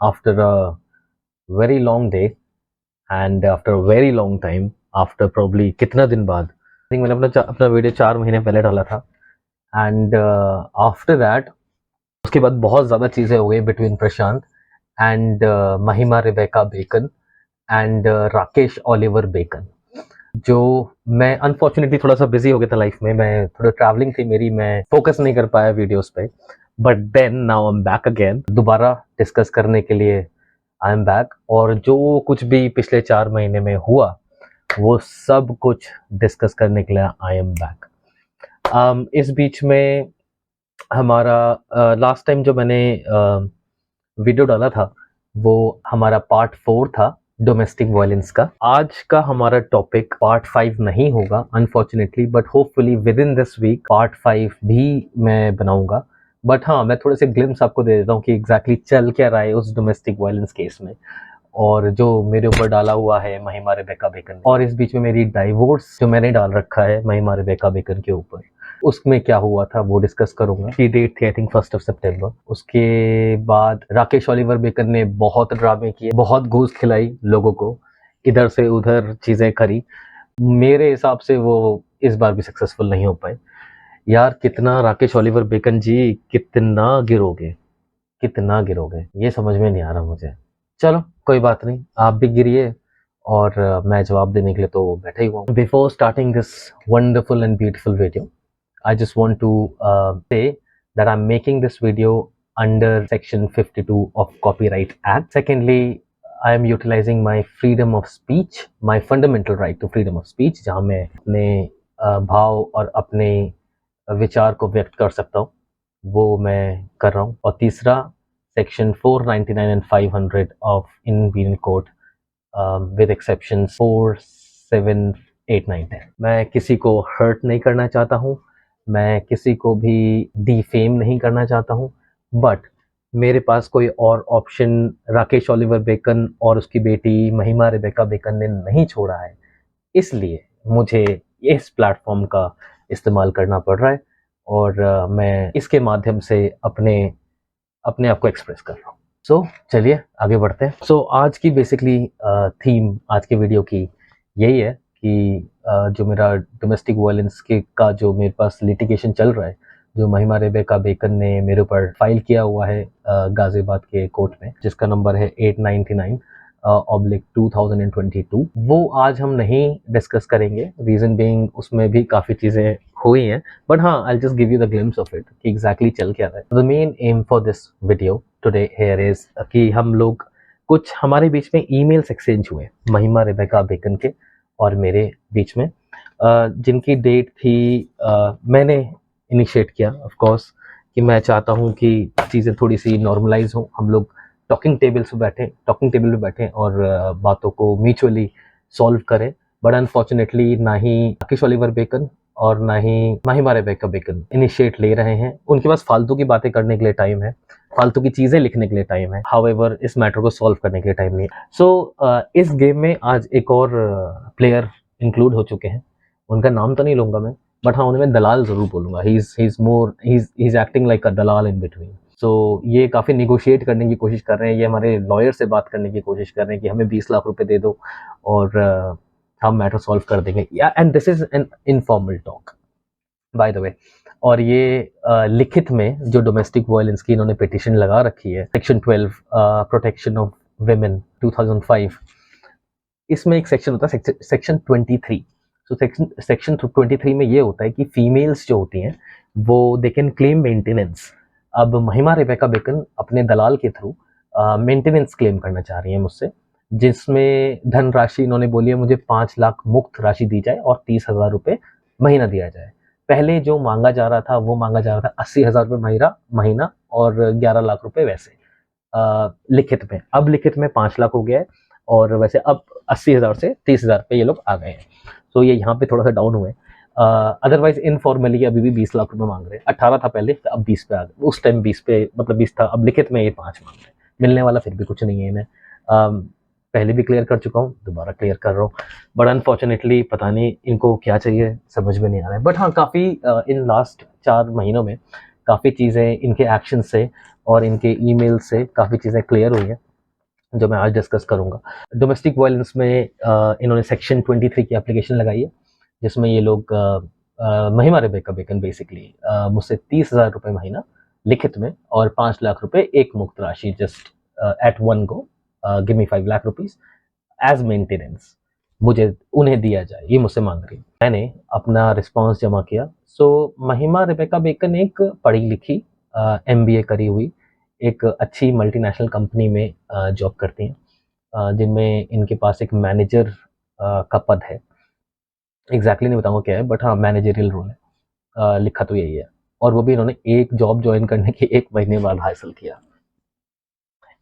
after a very long day and after a very long time, after probably कितना दिन बाद, I think मैंने अपना वीडियो 4 महीने पहले डाला था एंड आफ्टर दैट उसके बाद बहुत ज़्यादा चीज़ें हो गई between Prashant and Mahima Rebecca Bacon and Rakesh Oliver Bacon. जो मैं अनफॉर्चुनेटली थोड़ा सा बिजी हो गया था लाइफ में, मैं थोड़ा ट्रैवलिंग थी मेरी, मैं फोकस नहीं कर पाया वीडियोस पे। But then now I am back again, दोबारा डिस्कस करने के लिए आई एम बैक। और जो कुछ भी पिछले 4 महीने में हुआ वो सब कुछ डिस्कस करने के लिए आई एम बैक। इस बीच में हमारा लास्ट टाइम जो मैंने वीडियो डाला था वो हमारा पार्ट 4 था डोमेस्टिक वायलेंस का। आज का हमारा टॉपिक पार्ट 5 नहीं होगा unfortunately, but hopefully within this week part 5 भी मैं बनाऊंगा। बट हाँ, मैं थोड़े से ग्लिम्स आपको दे देता हूँ कि एग्जैक्टली चल क्या रहा है उस डोमेस्टिक वायलेंस केस में, और जो मेरे ऊपर डाला हुआ है महिमा रेबेका बेकन ने। और इस बीच में मेरी डाइवोर्स जो मैंने डाल रखा है महिमा रेबेका बेकन के ऊपर, उसमें क्या हुआ था वो डिस्कस करूंगा। की डेट थी आई थिंक 1 सितंबर। उसके बाद राकेश ओलिवर बेकन ने बहुत ड्रामे किए, बहुत घूस खिलाई लोगों को, इधर से उधर चीजें करी। मेरे हिसाब से वो इस बार भी सक्सेसफुल नहीं हो पाए। यार कितना राकेश ओलिवर बेकन जी, कितना गिरोगे, कितना गिरोगे, ये समझ में नहीं आ रहा मुझे। चलो कोई बात नहीं, आप भी गिरिए और मैं जवाब देने के लिए तो बैठा ही हुआ हूँ। Before starting this wonderful and beautiful video, I just want to say that I'm making this video under Section 52 of Copyright Act. Secondly, I am utilizing my freedom of speech, my fundamental right to freedom of speech, जहाँ मैं अपने भाव और अपने विचार को व्यक्त कर सकता हूँ, वो मैं कर रहा हूँ। और तीसरा, Section 499 and 500 of Indian Penal Code with exceptions 4, 7, 8, 9, 10। मैं किसी को हर्ट नहीं करना चाहता हूँ, मैं किसी को भी डिफेम नहीं करना चाहता हूँ, बट मेरे पास कोई और ऑप्शन राकेश ओलिवर बेकन और उसकी बेटी महिमा रेबेका बेकन ने नहीं छोड़ा है, इसलिए मुझे इस प्लेटफॉर्म का इस्तेमाल करना पड़ रहा है और मैं इसके माध्यम से अपने आप को एक्सप्रेस कर रहा हूँ। सो चलिए आगे बढ़ते हैं। सो आज की बेसिकली थीम आज के वीडियो की यही है कि जो मेरा डोमेस्टिक वायलेंस के का जो मेरे पास लिटिगेशन चल रहा है, जो महिमा रेबेका बेकन ने मेरे ऊपर फाइल किया हुआ है गाजियाबाद के कोर्ट में, जिसका नंबर है 899/2022, वो आज हम नहीं डिस्कस करेंगे। रीज़न बीइंग उसमें भी काफ़ी चीज़ें हुई हैं, बट हाँ, I just give you the glimpse of it कि एग्जैक्टली चल क्या रहा है। The main M for this video today here is कि हम लोग कुछ हमारे बीच में ईमेल्स एक्सचेंज हुए महिमा रेबेका बेकन के और मेरे बीच में, जिनकी डेट थी, मैंने इनिशिएट किया ऑफ कोर्स कि मैं चाहता हूँ कि चीज़ें थोड़ी सी नॉर्मलाइज हों, हम लोग टॉकिंग टेबल पे बैठें और बातों को म्यूचुअली सॉल्व करें। बट अनफॉर्चुनेटली ना ही राकेश ओलिवर बेकन और ना ही महिमा रेबेका बेकन इनिशिएट ले रहे हैं। उनके पास फालतू की बातें करने के लिए टाइम है, फालतू की चीज़ें लिखने के लिए टाइम है, हाउएवर इस मैटर को सॉल्व करने के लिए टाइम नहीं है। सो इस गेम में आज एक और प्लेयर इंक्लूड हो चुके हैं, उनका नाम तो नहीं लूँगा मैं, बट हाँ उन्हें मैं दलाल ज़रूर बोलूँगा। He is acting like a dalal in between. So ये काफ़ी निगोशिएट करने की कोशिश कर रहे हैं, ये हमारे लॉयर से बात करने की कोशिश कर रहे हैं कि हमें 20 लाख रुपए दे दो और हम मैटर सॉल्व कर देंगे। या and this is an informal talk bye the वे। और ये लिखित में जो डोमेस्टिक वायलेंस की इन्होंने पिटिशन लगा रखी है, सेक्शन 12 प्रोटेक्शन ऑफ विमेन 2005, इसमें एक सेक्शन होता है सेक्शन 23। तो सेक्शन 23 में ये होता है कि फीमेल्स जो होती हैं वो दे कैन क्लेम मेंटेनेंस। अब महिमा रेबेका बेकन अपने दलाल के थ्रू मेंटेनेंस क्लेम करना चाह रही है मुझसे, जिसमें धनराशि इन्होंने बोली है मुझे 5 लाख मुक्त राशि दी जाए और 30,000 रुपये महीना दिया जाए। पहले जो मांगा जा रहा था वो मांगा जा रहा था 80,000 रुपये महीना और 11 लाख रुपए वैसे लिखित में। अब लिखित में 5 लाख हो गया है और वैसे अब 80,000 से 30,000 पे ये लोग आ गए हैं। तो ये यहाँ पे थोड़ा सा डाउन हुए। अदरवाइज इनफॉर्मली अभी भी 20 लाख रुपए मांग रहे हैं। 18 था पहले, अब 20 पे आ गए। उस टाइम 20 पे मतलब 20 था, अब लिखित में ये 5 मांग रहे हैं। मिलने वाला फिर भी कुछ नहीं है इन्हें। पहले भी क्लियर कर चुका हूँ, दोबारा क्लियर कर रहा हूँ। बट अनफॉर्चुनेटली पता नहीं इनको क्या चाहिए, समझ में नहीं आ रहा है। बट हाँ, काफ़ी इन लास्ट 4 महीनों में काफ़ी चीज़ें इनके एक्शन से और इनके ईमेल से काफ़ी चीज़ें क्लियर हुई हैं। जो मैं आज डिस्कस करूंगा। डोमेस्टिक वायलेंस में इन्होंने सेक्शन 23 की एप्लीकेशन लगाई है, जिसमें ये लोग महिमा रेबेका बेकन बेसिकली मुझसे 30,000 रुपये महीना लिखित में और 5 लाख रुपए एक मुक्त राशि just at one go, give me 5 lakh rupees as maintenance, मुझे उन्हें दिया जाए, ये मुझसे मांग रही है। मैंने अपना रिस्पॉन्स जमा किया। सो महिमा रेबेका बेकन एक पढ़ी लिखी MBA करी हुई एक अच्छी मल्टीनेशनल कंपनी में जॉब करती हैं, जिनमें इनके पास एक मैनेजर का पद है। एग्जैक्टली नहीं बताऊंगा क्या है, बट हाँ मैनेजरियल रोल है, लिखा तो यही है। और वो भी इन्होंने एक जॉब ज्वाइन करने के 1 महीने बाद हासिल किया।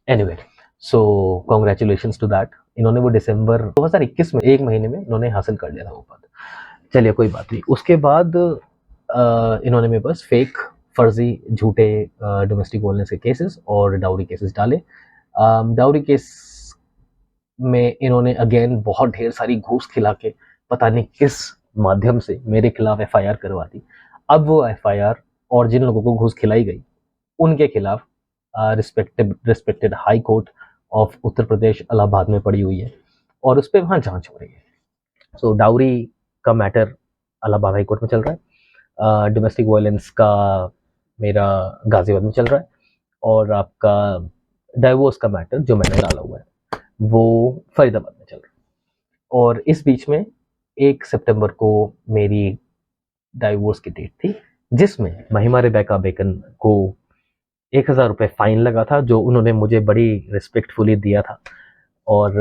Anyway, so congratulations to that. इन्होंने वो दिसंबर 2021 में 1 महीने में इन्होंने हासिल कर लिया था वो पद। चलिए कोई बात नहीं। उसके बाद इन्होंने मेरे पास फेक, फर्जी, झूठे डोमेस्टिक वायलेंस के केसेस और डाउरी केसेस डाले। डाउरी केस में इन्होंने अगेन बहुत ढेर सारी घूस खिला के पता नहीं किस माध्यम से मेरे खिलाफ FIR करवा दी। अब वो FIR और जिन लोगों को घूस खिलाई गई उनके खिलाफ respected high court of Uttar Pradesh Allahabad में पड़ी हुई है और उस पर वहाँ जांच हो रही है। सो डाउरी का मैटर इलाहाबाद हाई कोर्ट में चल रहा है, डोमेस्टिक वायलेंस का मेरा गाजियाबाद में चल रहा है, और आपका डाइवोर्स का मैटर जो मैंने डाला हुआ है वो फरीदाबाद में चल रहा है। और इस बीच में 1 सितंबर को मेरी डाइवोर्स की डेट थी, जिसमें महिमा रेबेका बेकन को 1,000 रुपये फाइन लगा था, जो उन्होंने मुझे बड़ी रिस्पेक्टफुली दिया था। और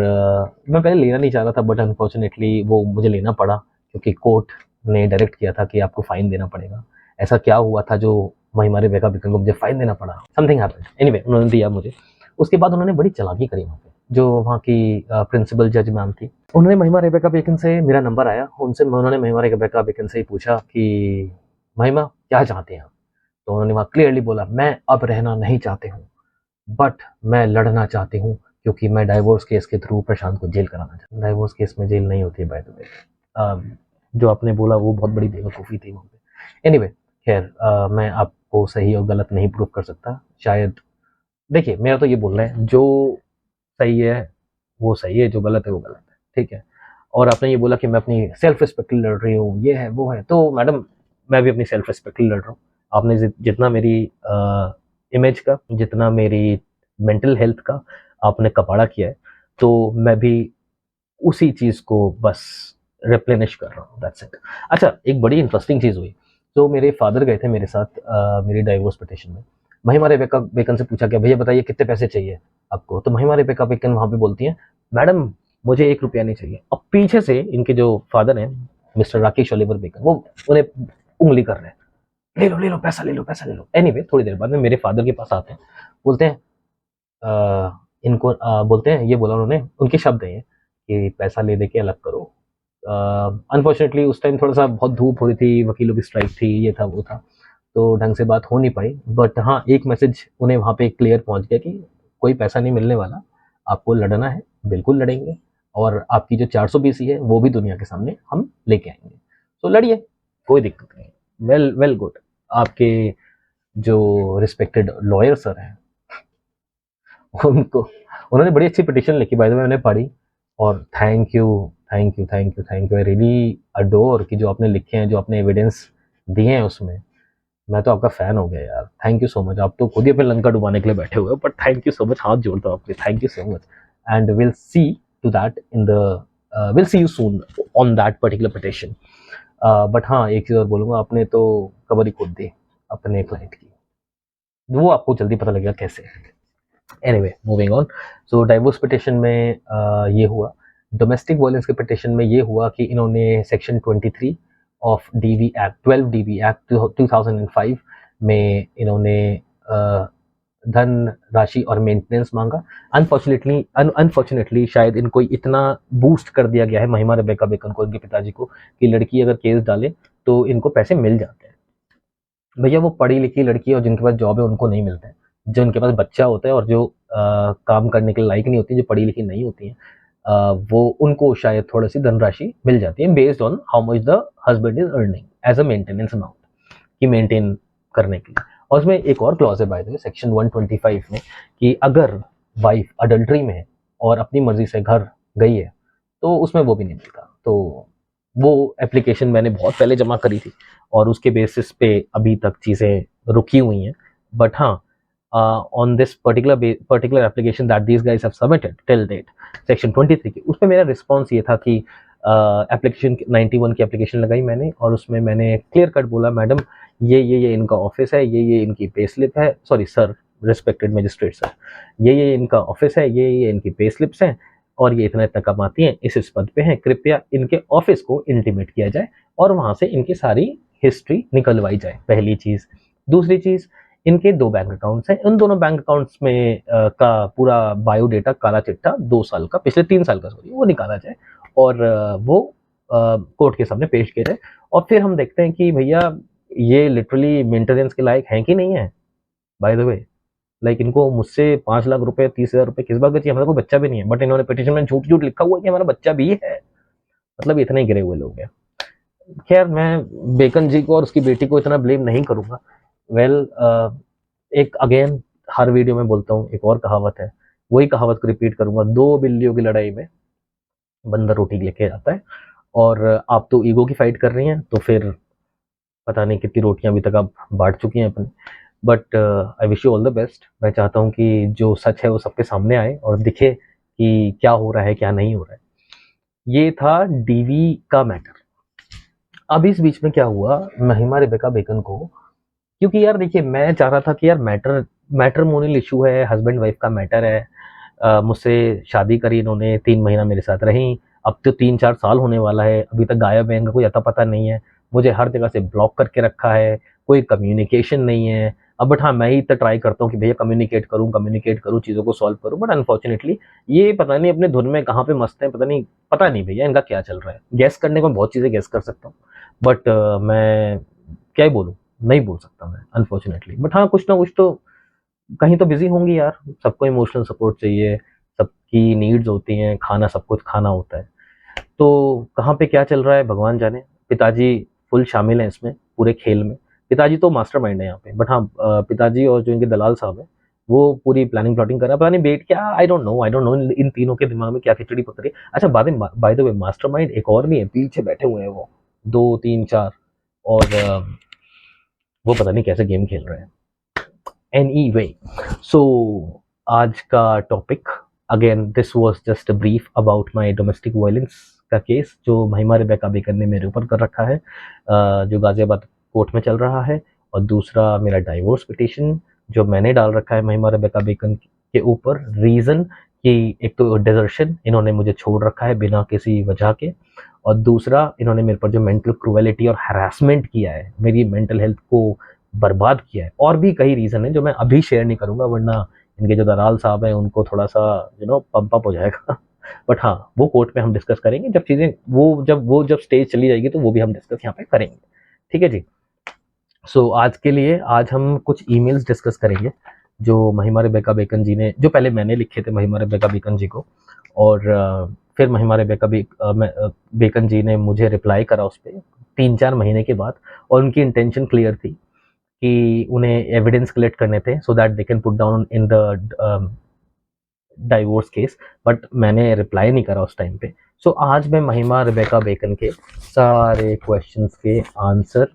मैं पहले लेना नहीं चाह रहा था, बट अनफॉर्चुनेटली वो मुझे लेना पड़ा, क्योंकि कोर्ट ने डायरेक्ट किया था कि आपको फाइन देना पड़ेगा। ऐसा क्या हुआ था जो महिमा रेबेका बेकन को मुझे फाइन देना पड़ा? Something happened. एनीवे, उन्होंने दिया मुझे। उसके बाद उन्होंने बड़ी चालाकी करी वहाँ पे, जो वहाँ की प्रिंसिपल जज मैम थी, उन्होंने महिमा रेबेका बेकन से, मेरा नंबर आया उनसे, उन्होंने महिमा रेबेका बेकन से ही पूछा कि महिमा क्या चाहते हैं आप? तो उन्होंने वहाँ क्लियरली बोला, मैं अब रहना नहीं चाहती हूँ, बट मैं लड़ना चाहती हूँ, क्योंकि मैं डाइवोर्स केस के थ्रू प्रशांत को जेल कराना चाहती हूँ। डाइवोर्स केस में जेल नहीं होती है बाय द वे, जो आपने बोला वो बहुत बड़ी बेवकूफ़ी थी वहाँ पे। एनीवे, खैर, मैं आपको सही और गलत नहीं प्रूव कर सकता शायद। देखिए, मेरा तो ये बोलना है, जो सही है वो सही है, जो गलत है वो गलत है, ठीक है। और आपने ये बोला कि मैं अपनी सेल्फ रिस्पेक्ट के लिए लड़ रही हूँ, ये है वो है, तो मैडम मैं भी अपनी सेल्फ रिस्पेक्ट के लिए लड़ रहा हूँ। आपने जितना मेरी इमेज का, जितना मेरी मेंटल हेल्थ का आपने कपाड़ा किया है, तो मैं भी उसी चीज़ को बस रिप्लेनिश कर रहा हूँ, दैट्स इट। अच्छा, एक बड़ी इंटरेस्टिंग चीज़ हुई। तो मेरे फादर गए थे मेरे साथ मेरी डाइवोर्स पिटिशन में। महिमा रेबेका बेकन से पूछा कि भैया बताइए कितने पैसे चाहिए आपको? तो महिमा रेबेका बेकन वहाँ पे बोलती हैं, मैडम मुझे 1 रुपया नहीं चाहिए। अब पीछे से इनके जो फादर हैं, मिस्टर राकेश ओलिवर बेकन, वो उन्हें उंगली कर रहे हैं, ले लो पैसा, ले लो पैसा, ले लो। एनीवे, थोड़ी देर बाद में मेरे फादर के पास आते हैं, बोलते हैं इनको बोलते हैं, ये बोला उन्होंने, उनके शब्द हैं कि पैसा ले दे के अलग करो। अनफॉर्चुनेटली उस टाइम थोड़ा सा बहुत धूप हो रही थी, वकीलों की स्ट्राइक थी, ये था वो था, तो ढंग से बात हो नहीं पाई। बट हाँ, एक मैसेज उन्हें वहाँ पे क्लियर पहुँच गया कि कोई पैसा नहीं मिलने वाला, आपको लड़ना है, बिल्कुल लड़ेंगे, और आपकी जो 420 है वो भी दुनिया के सामने हम लेके आएंगे, तो लड़िए, कोई दिक्कत नहीं। Well well good. आपके जो रिस्पेक्टेड लॉयर सर हैं, उनको, उन्होंने बड़ी अच्छी पिटिशन लिखी, बाय द वे मैंने पढ़ी, और thank you thank you thank you thank you, I really adore कि जो आपने लिखे हैं, जो आपने एविडेंस दिए हैं उसमें, मैं तो आपका फैन हो गया यार। Thank you so much. आप तो खुद ही अपने लंका डुबाने के लिए बैठे हुए हो, but thank you so much, हाथ जोड़ता हूँ आपके, thank you so much. And will see to that in the will see you soon on that particular petition. But हाँ, एक चीज़ और बोलूँगा, आपने तो खबर ही खुद दी अपने क्लाइंट की, वो आपको जल्दी पता लगेगा कैसे। Anyway, moving on. So divorce petition में ये हुआ। डोमेस्टिक वायलेंस के पिटिशन में ये हुआ कि इन्होंने section 23 of DV act, 12 DV act 2005 में इन्होंने धन राशि और मेंटेनेंस मांगा। अनफॉर्चुनेटली शायद इनको इतना बूस्ट कर दिया गया है महिमा रेबेका बेकन को, इनके पिताजी को, कि लड़की अगर केस डाले तो इनको पैसे मिल जाते हैं। भैया, वो पढ़ी लिखी लड़की और जिनके पास जॉब है उनको नहीं मिलता है, जो उनके पास बच्चा होता है और जो काम करने के लायक नहीं होती, जो पढ़ी लिखी नहीं होती हैं, वो उनको शायद थोड़ी सी धनराशि मिल जाती है based on how much the husband is earning as a maintenance amount, कि मेंटेन करने के लिए। और उसमें एक और क्लॉज है बाय द वे, सेक्शन 125 में, कि अगर वाइफ अडल्ट्री में है और अपनी मर्जी से घर गई है तो उसमें वो भी नहीं मिलता। तो वो एप्लीकेशन मैंने बहुत पहले जमा करी थी और उसके बेसिस पे अभी तक चीज़ें रुकी हुई हैं। बट हाँ, on this particular application that these guys have submitted till date section 23 की, उसमें मेरा रिस्पॉन्स ये था कि एप्लीकेशन 91 की एप्लीकेशन लगाई मैंने और उसमें मैंने क्लियर कट बोला, मैडम ये इनका ऑफिस है, ये इनकी पे स्लिप है, sorry sir, respected magistrate sir, ये इनका ऑफिस है, ये इनकी पे स्लिप्स हैं और ये इतना इतना कमाती हैं, इस पद पे हैं, कृपया इनके ऑफिस को इंटीमेट किया जाए और वहां से इनकी सारी हिस्ट्री निकलवाई जाए, पहली चीज़। दूसरी चीज़, इनके 2 बैंक अकाउंट्स हैं, उन दोनों बैंक अकाउंट्स में का पूरा बायोडेटा, काला चिट्ठा 2 साल का, पिछले 3 साल का सॉरी, वो निकाला जाए और वो कोर्ट के सामने पेश किया जाए और फिर हम देखते हैं कि भैया ये लिटरली मेंटेनेंस के लायक हैं कि नहीं है। बाय द वे, लाइक इनको मुझसे 5 लाख रुपए, 30 हजार रुपए किस बात का चाहिए, हमारा कोई बच्चा भी नहीं है, बट इन्होंने पिटिशन में झूठ झूठ लिखा हुआ है कि हमारा बच्चा भी है। मतलब इतने गिरे हुए लोग हैं। खैर, मैं बेकन जी को और उसकी बेटी को इतना ब्लेम नहीं करूंगा। वेल, एक अगेन हर वीडियो में बोलता हूँ, एक और कहावत है, वही कहावत को रिपीट करूंगा, 2 बिल्लियों की लड़ाई में बंदर रोटी लेके आता है। और आप तो ईगो की फाइट कर रही हैं, तो फिर पता नहीं कितनी रोटियां अभी तक आप बांट चुकी हैं अपनी। But I wish you all the best. मैं चाहता हूँ कि जो सच है वो सबके सामने आए और दिखे कि क्या हो रहा है क्या नहीं हो रहा है। ये था डीवी का मैटर। अब इस बीच में क्या हुआ, महिमा रेबेका बेकन को, क्योंकि यार देखिए, मैं चाह रहा था कि यार मैटरमोनियल इशू है, हस्बैंड वाइफ का मैटर है, मुझसे शादी करी इन्होंने, 3 महीना मेरे साथ रही, अब तो 3-4 साल होने वाला है, अभी तक गायब है, इनका कोई अता पता नहीं है, मुझे हर जगह से ब्लॉक करके रखा है, कोई कम्युनिकेशन नहीं है। अब बट हाँ, मैं ही तो ट्राई करता हूँ कि भैया कम्युनिकेट करूँ, चीज़ों को सॉल्व करूँ, बट अनफॉर्चुनेटली ये पता नहीं अपने धुन में कहाँ पे मस्त है, पता नहीं भैया इनका क्या चल रहा है। गैस करने को बहुत चीज़ें गैस कर सकता हूँ, बट मैं क्या ही बोलूँ, नहीं बोल सकता मैं अनफॉर्चुनेटली। बट हाँ, कुछ ना कुछ तो कहीं तो बिजी होंगी यार, सबको इमोशनल सपोर्ट चाहिए, सबकी नीड्स होती हैं, खाना सब कुछ खाना होता है, तो कहाँ पे क्या चल रहा है भगवान जाने। पिताजी फुल शामिल हैं इसमें पूरे खेल में, पिताजी तो मास्टरमाइंड है यहाँ पे, बट हाँ, पिताजी और जो इनके दलाल साहब हैं वो पूरी प्लानिंग प्लॉटिंग कर रहा है, पता नहीं बेट क्या, आई डोंट नो इन तीनों के दिमाग में क्या खिचड़ी पक रही है। अच्छा, बाद में बाय द वे, मास्टरमाइंड एक और भी है, पीछे बैठे हुए हैं वो 2 3 4, और वो पता नहीं कैसे गेम खेल रहे हैं। एनीवे, सो आज का topic, again this was just a brief about my domestic violence का केस जो महिमा रेबेका बेकन ने मेरे ऊपर कर रखा है, जो गाजियाबाद कोर्ट में चल रहा है, और दूसरा मेरा डाइवोर्स पिटिशन जो मैंने डाल रखा है महिमा रेबेका बेकन के ऊपर। रीज़न कि एक तो डिजर्शन, इन्होंने मुझे छोड़ रखा है बिना किसी वजह के, और दूसरा इन्होंने मेरे पर जो मेंटल क्रूएलिटी और हरासमेंट किया है, मेरी मेंटल हेल्थ को बर्बाद किया है। और भी कई रीज़न है जो मैं अभी शेयर नहीं करूँगा, वरना इनके जो दलाल साहब हैं उनको थोड़ा सा पंप अप हो जाएगा। बट हाँ, वो कोर्ट में हम डिस्कस करेंगे जब चीज़ें, जब स्टेज चली जाएगी तो वो भी हम डिस्कस यहाँ पे करेंगे। ठीक है जी। सो आज के लिए, आज हम कुछ ईमेल्स डिस्कस करेंगे जो महिमा रेबेका बेकन जी ने, जो पहले मैंने लिखे थे महिमा रेबेका बेकन जी को, और फिर महिमा रेबेका बेकन जी ने मुझे रिप्लाई करा उस पर 3-4 महीने के बाद, और उनकी इंटेंशन क्लियर थी कि उन्हें एविडेंस कलेक्ट करने थे so that they can put down in the divorce case, but मैंने रिप्लाई नहीं करा उस टाइम पे। सो आज मैं महिमा रेबेका बेकन के सारे क्वेश्चंस के आंसर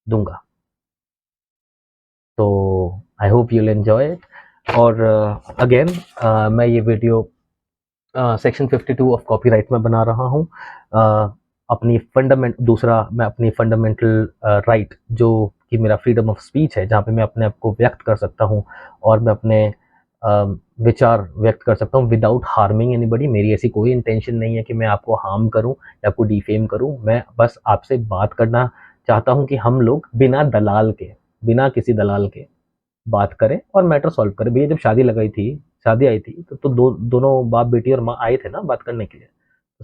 दूंगा, तो I hope you'll enjoy it. और अगेन मैं ये वीडियो सेक्शन 52 ऑफ कॉपीराइट में बना रहा हूँ। अपनी दूसरा, मैं अपनी फंडामेंटल राइट जो कि मेरा फ्रीडम ऑफ स्पीच है, जहाँ पे मैं अपने आप को व्यक्त कर सकता हूँ और मैं अपने विचार व्यक्त कर सकता हूँ विदाउट हार्मिंग एनीबडी। मेरी ऐसी कोई इंटेंशन नहीं है कि मैं आपको हार्म करूँ या आपको डिफेम करूँ। मैं बस आपसे बात करना चाहता हूँ कि हम लोग बिना किसी दलाल के बात करें और मैटर सॉल्व करें। भैया जब शादी आई थी तो दोनों बाप बेटी और माँ आए थे ना बात करने के लिए,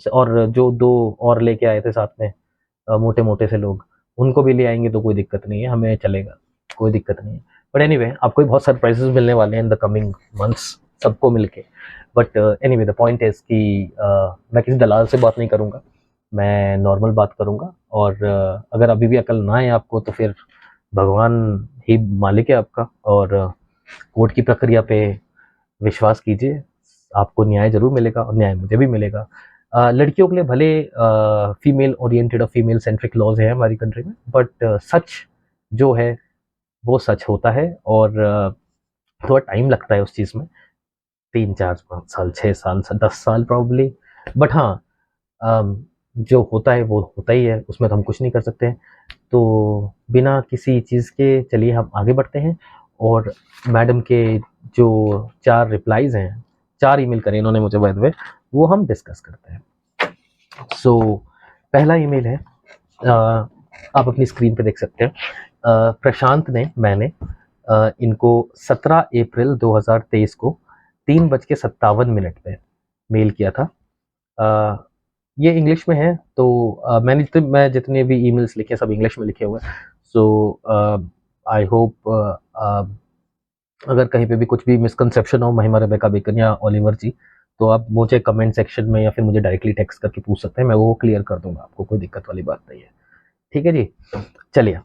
और जो 2 और लेके आए थे साथ में, मोटे मोटे से लोग, उनको भी ले आएंगे तो कोई दिक्कत नहीं है, हमें चलेगा, कोई दिक्कत नहीं है। बट एनीवे, आपको भी बहुत सरप्राइजेस मिलने वाले हैं इन द कमिंग मंथ्स सबको मिलके। But anyway, the point is कि मैं किसी दलाल से बात नहीं करूँगा, मैं नॉर्मल बात करूँगा। और अगर अभी भी अकल ना आए आपको तो फिर भगवान ही मालिक है आपका, और कोर्ट की प्रक्रिया पे विश्वास कीजिए, आपको न्याय जरूर मिलेगा और न्याय मुझे भी मिलेगा। लड़कियों के लिए भले फीमेल ओरिएंटेड और फीमेल सेंट्रिक लॉज हैं हमारी कंट्री में, बट सच जो है वो सच होता है, और थोड़ा टाइम लगता है उस चीज़ में, 3 4 5 साल 6 साल 10 साल प्रॉब्ली, बट हाँ जो होता है वो होता ही है, उसमें तो हम कुछ नहीं कर सकते हैं। तो बिना किसी चीज़ के चलिए हम आगे बढ़ते हैं, और मैडम के जो 4 रिप्लाईज हैं, 4 ईमेल करे इन्होंने मुझे बाय द वे, वो हम डिस्कस करते हैं। सो पहला ईमेल है, आप अपनी स्क्रीन पे देख सकते हैं, प्रशांत ने मैंने इनको 17 अप्रैल 2023 को 3:57 पे मेल किया था। ये इंग्लिश में है, तो मैं जितने भी ईमेल्स लिखे सब इंग्लिश में लिखे हुए हैं। सो आई होप अगर कहीं पे भी कुछ भी मिसकंसेप्शन हो महिमा रेबेका बेकन या ओलिवर जी, तो आप मुझे कमेंट सेक्शन में या फिर मुझे डायरेक्टली टेक्स्ट करके पूछ सकते हैं, मैं वो क्लियर कर दूंगा, आपको कोई दिक्कत वाली बात नहीं है। ठीक है जी, चलिए।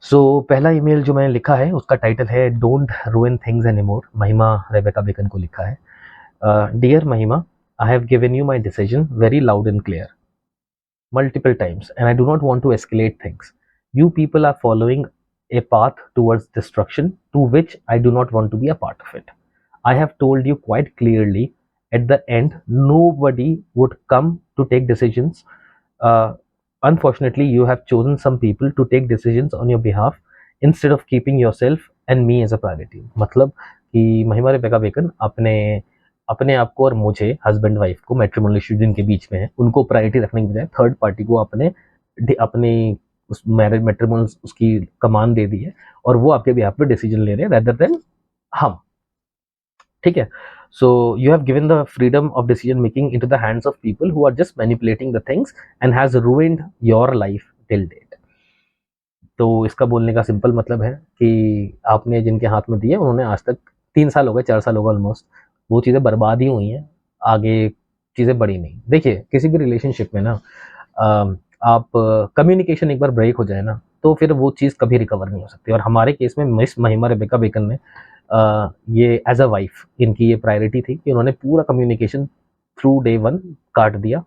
सो पहला ईमेल जो मैंने लिखा है उसका टाइटल है डोंट रूइन थिंग्स एनीमोर, महिमा रेबेका बेकन को लिखा है। डियर महिमा, I have given you my decision very loud and clear multiple times, and I do not want to escalate things. You people are following a path towards destruction to which I do not want to be a part of it. I have told you quite clearly at the end, nobody would come to take decisions. Unfortunately, you have chosen some people to take decisions on your behalf instead of keeping yourself and me as a priority. मतलब कि महिमा Rebecca bacon अपने आप को और मुझे, husband wife को, matrimonial issues जिनके बीच में है उनको प्रायोरिटी रखने के बजाय थर्ड पार्टी को अपने उस मैरिज मैट्रिमोनियल उसकी कमान दे दी है, और वो आपके बिहाफ पे डिसीजन ले रहे हैं रेदर देन हम। ठीक है, so you have given the freedom of decision making into the hands of people who are just manipulating the things and has ruined your life till date. तो इसका बोलने का सिंपल मतलब है कि आपने जिनके हाथ में दिए उन्होंने आज तक 3 साल हो गए, 4 साल हो गए ऑलमोस्ट, वो चीज़ें बर्बाद ही हुई हैं, आगे चीज़ें बढ़ी नहीं। देखिए किसी भी रिलेशनशिप में ना आप कम्युनिकेशन एक बार ब्रेक हो जाए ना तो फिर वो चीज़ कभी रिकवर नहीं हो सकती, और हमारे केस में मिस महिमा रेबेका बेकन ने ये एज अ वाइफ इनकी ये प्रायोरिटी थी कि उन्होंने पूरा कम्युनिकेशन थ्रू डे 1 काट दिया,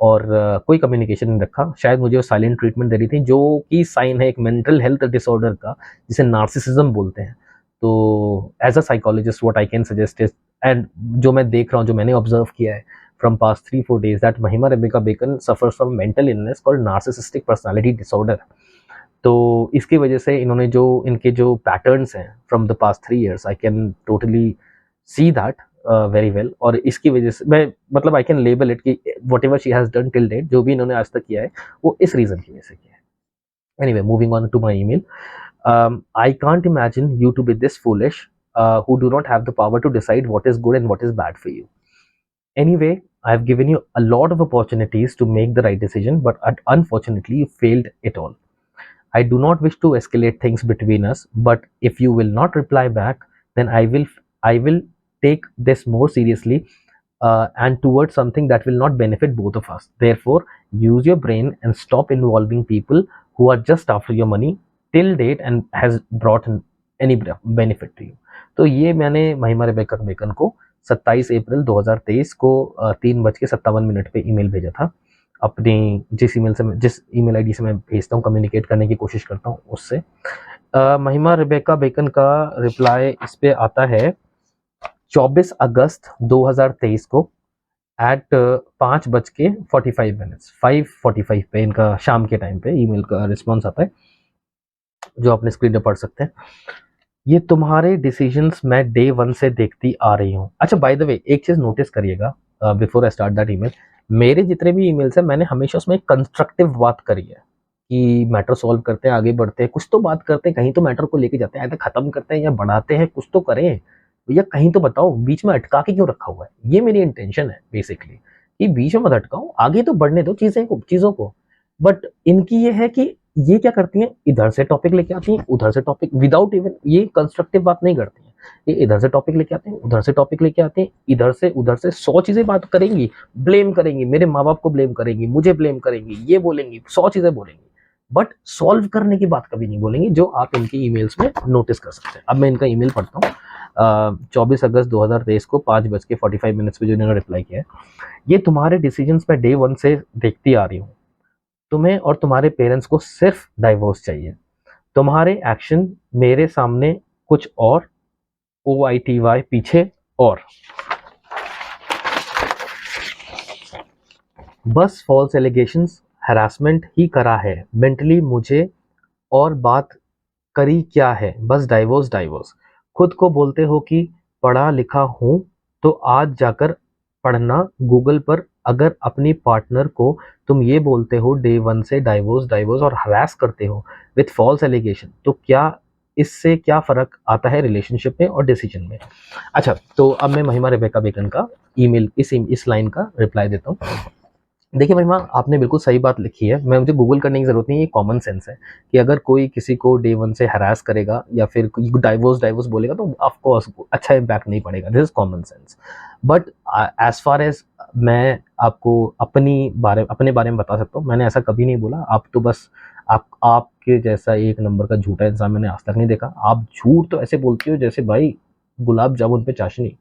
और कोई कम्युनिकेशन नहीं रखा। शायद मुझे वो साइलेंट ट्रीटमेंट दे रही थी, जो कि साइन है एक मेंटल हेल्थ डिसऑर्डर का, जिसे नार्सिसिज्म बोलते हैं। तो as a psychologist what I can suggest is, and जो मैं देख रहा हूँ, जो मैंने ऑब्जर्व किया है from past 3-4 days, that Mahima Rebecca Bacon suffers from mental illness called narcissistic personality disorder. तो इसकी वजह से इन्होंने जो इनके जो पैटर्न्स हैं from the past 3 years, I can totally see that very well, और इसकी वजह से मैं मतलब आई कैन लेबल इट कि whatever she has done till date, जो भी इन्होंने आज तक किया है वो इस रीज़न की वजह से किया है। Anyway, moving on to my email, I can't imagine you to be this foolish who do not have the power to decide what is good and what is bad for you. Anyway, I have given you a lot of opportunities to make the right decision, but unfortunately you failed it all. I do not wish to escalate things between us, but if you will not reply back, then I will take this more seriously, and towards something that will not benefit both of us. Therefore, use your brain and stop involving people who are just after your money till date and has brought any benefit to you. तो ये मैंने Mahima Rebecca Bacon को 27 अप्रैल 2023 को 3:57 पे email भेजा था, अपनी जिस ईमेल आईडी से मैं भेजता हूँ, कम्युनिकेट करने की कोशिश करता हूँ उससे। महिमा रेबेका बेकन का रिप्लाई इस पे आता है 24 अगस्त 2023 को एट 5:45 पे, इनका शाम के टाइम पे ईमेल का रिस्पॉन्स आता है, जो आपने स्क्रीन पे पढ़ सकते हैं। ये तुम्हारे डिसीजंस मैं डे 1 से देखती आ रही हूँ। अच्छा, बाय द वे एक चीज़ नोटिस करिएगा before I start that email, मेरे जितने भी ईमेल्स हैं मैंने हमेशा उसमें कंस्ट्रक्टिव बात करी है कि मैटर सॉल्व करते हैं, आगे बढ़ते हैं, कुछ तो बात करते हैं, कहीं तो मैटर को लेके जाते हैं, either खत्म करते हैं या बढ़ाते हैं, कुछ तो करें भैया, कहीं तो बताओ, बीच में अटका के क्यों रखा हुआ है। ये मेरी इंटेंशन है बेसिकली कि बीच में मत अटकाओ, आगे तो बढ़ने दो चीज़ों को। बट इनकी ये है कि ये क्या करती हैं, इधर से टॉपिक लेके आती हैं, उधर से टॉपिक, विदाउट इवन ये कंस्ट्रक्टिव बात नहीं करती हैं। ये इधर से टॉपिक लेके आते हैं, उधर से टॉपिक लेके आते हैं, इधर से उधर से 100 चीजें बात करेंगी, ब्लेम करेंगी, मेरे माँ बाप को ब्लेम करेंगी, मुझे ब्लेम करेंगी, ये बोलेंगी, 100 चीजें बोलेंगी, बट सॉल्व करने की बात कभी नहीं बोलेंगी, जो आप इनकी ईमेल्स में नोटिस कर सकते हैं। अब मैं इनका ईमेल पढ़ता हूँ, 24 अगस्त 2023 को 5:45 पे जो इन्होंने रिप्लाई किया है, ये तुम्हारे डिसीजंस में डे वन से देखती आ रही हूँ। तुम्हें और तुम्हारे पेरेंट्स को सिर्फ डाइवोर्स चाहिए। तुम्हारे एक्शन मेरे सामने कुछ और, OITY पीछे और, बस फॉल्स एलिगेशंस हरासमेंट ही करा है, मेंटली मुझे और बात करी क्या है, बस डाइवोर्स डाइवोर्स। खुद को बोलते हो कि पढ़ा लिखा हूँ, तो आज जाकर पढ़ना गूगल पर। अगर अपनी पार्टनर को तुम ये बोलते हो डे वन से डाइवोर्स डाइवोर्स और हरास करते हो विथ फॉल्स एलिगेशन, तो क्या इससे क्या फ़र्क आता है रिलेशनशिप में और डिसीजन में? अच्छा, तो अब मैं महिमा रेबेका बेकन का ईमेल इस लाइन का रिप्लाई देता हूँ। देखिए महिमा, आपने बिल्कुल सही बात लिखी है। मैं मुझे गूगल करने की ज़रूरत नहीं है, ये कॉमन सेंस है कि अगर कोई किसी को डे वन से हरास करेगा या फिर डाइवोर्स डाइवोर्स बोलेगा तो ऑफ कोर्स अच्छा इम्पैक्ट नहीं पड़ेगा। This is common sense. But as far as मैं आपको अपने बारे में बता सकता हूँ, मैंने ऐसा कभी नहीं बोला। आप तो बस आपके जैसा एक नंबर का झूठा इंसान मैंने आज तक नहीं देखा। आप झूठ तो ऐसे बोलती हो जैसे भाई गुलाब जामुन पे चाशनी,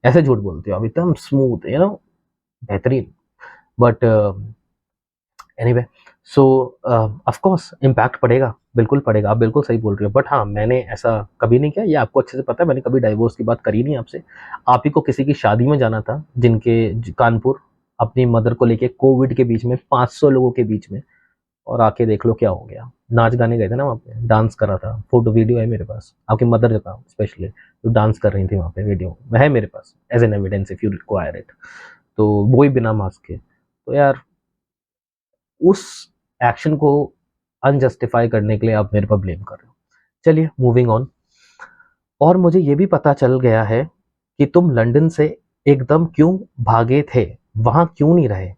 ऐसे झूठ बोलते हो आप, एकदम स्मूथ, बेहतरीन। But anyway, so of course impact पड़ेगा, बिल्कुल पड़ेगा, आप बिल्कुल सही बोल रहे हो। बट हाँ, मैंने ऐसा कभी नहीं किया, ये आपको अच्छे से पता है। मैंने कभी डाइवोर्स की बात करी नहीं आपसे। आप ही को किसी की शादी में जाना था, कानपुर, अपनी मदर को लेके कोविड के बीच में 500 लोगों के बीच में, और आके देख लो क्या हो गया। नाच गाने गए थे ना वहाँ पे, डांस करा था, फोटो वीडियो है मेरे पास। आपकी मदर का स्पेशली जो डांस कर रही थी वहाँ पे, वीडियो है मेरे पास as an evidence if you require it. तो वो ही बिना मास्क के। तो यार, उस एक्शन को अनजस्टिफाई करने के लिए आप मेरे पर ब्लेम कर रहे हो। चलिए मूविंग ऑन। और मुझे ये भी पता चल गया है कि तुम लंदन से एकदम क्यों भागे थे, वहां क्यों नहीं रहे?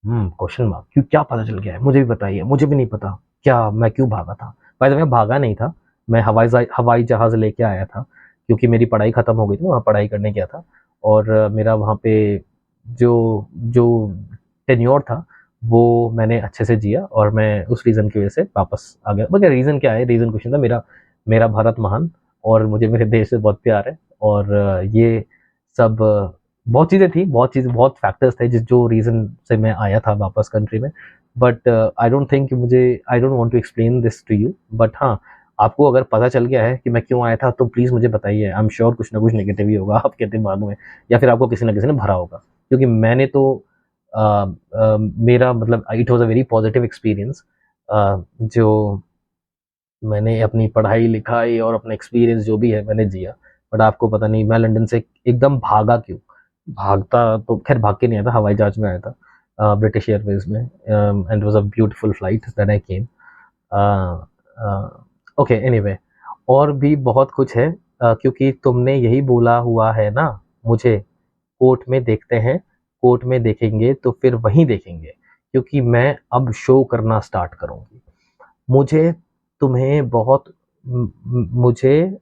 Question mark. क्यों, क्या पता चल गया है? मुझे भी बताइए, मुझे भी नहीं पता क्या मैं क्यों भागा था। बाय द वे, मैं भागा नहीं था, मैं हवाई जहाज लेके आया था, क्योंकि मेरी पढ़ाई खत्म हो गई थी, वहाँ पढ़ाई करने गया था। और मेरा वहाँ पे जो जो टेन्योर था वो मैंने अच्छे से जिया, और मैं उस रीज़न की वजह से वापस आ गया। मगर रीज़न क्या है, रीज़न कुछ नहीं था। मेरा मेरा भारत महान, और मुझे मेरे देश से बहुत प्यार है। और ये सब बहुत चीज़ें थी, बहुत फैक्टर्स थे जिस जो रीज़न से मैं आया था वापस कंट्री में। But I don't want to explain this to you. But हाँ, आपको अगर पता चल गया है कि मैं क्यों आया था, तो प्लीज़ मुझे बताइए। आई एम श्योर कुछ ना कुछ नेगेटिव ही होगा आपके दिमाग में, या फिर आपको किसी ना किसी ने भरा होगा। क्योंकि मैंने तो मेरा मतलब it was a very positive experience, जो मैंने अपनी पढ़ाई लिखाई और अपना एक्सपीरियंस जो भी है मैंने जिया। बट आपको पता नहीं मैं लंदन से एकदम भागा क्यों। भागता तो खैर भाग के नहीं आया था, हवाई जहाज में आया था, ब्रिटिश एयरवेज में, and it was a beautiful flight that I came. Okay, anyway, और भी बहुत कुछ है, क्योंकि तुमने यही बोला हुआ है ना मुझे, कोर्ट में देखते हैं, कोर्ट में देखेंगे तो फिर वहीं देखेंगे, क्योंकि मैं अब शो करना स्टार्ट करूँगी। मुझे तुम्हें बहुत मुझे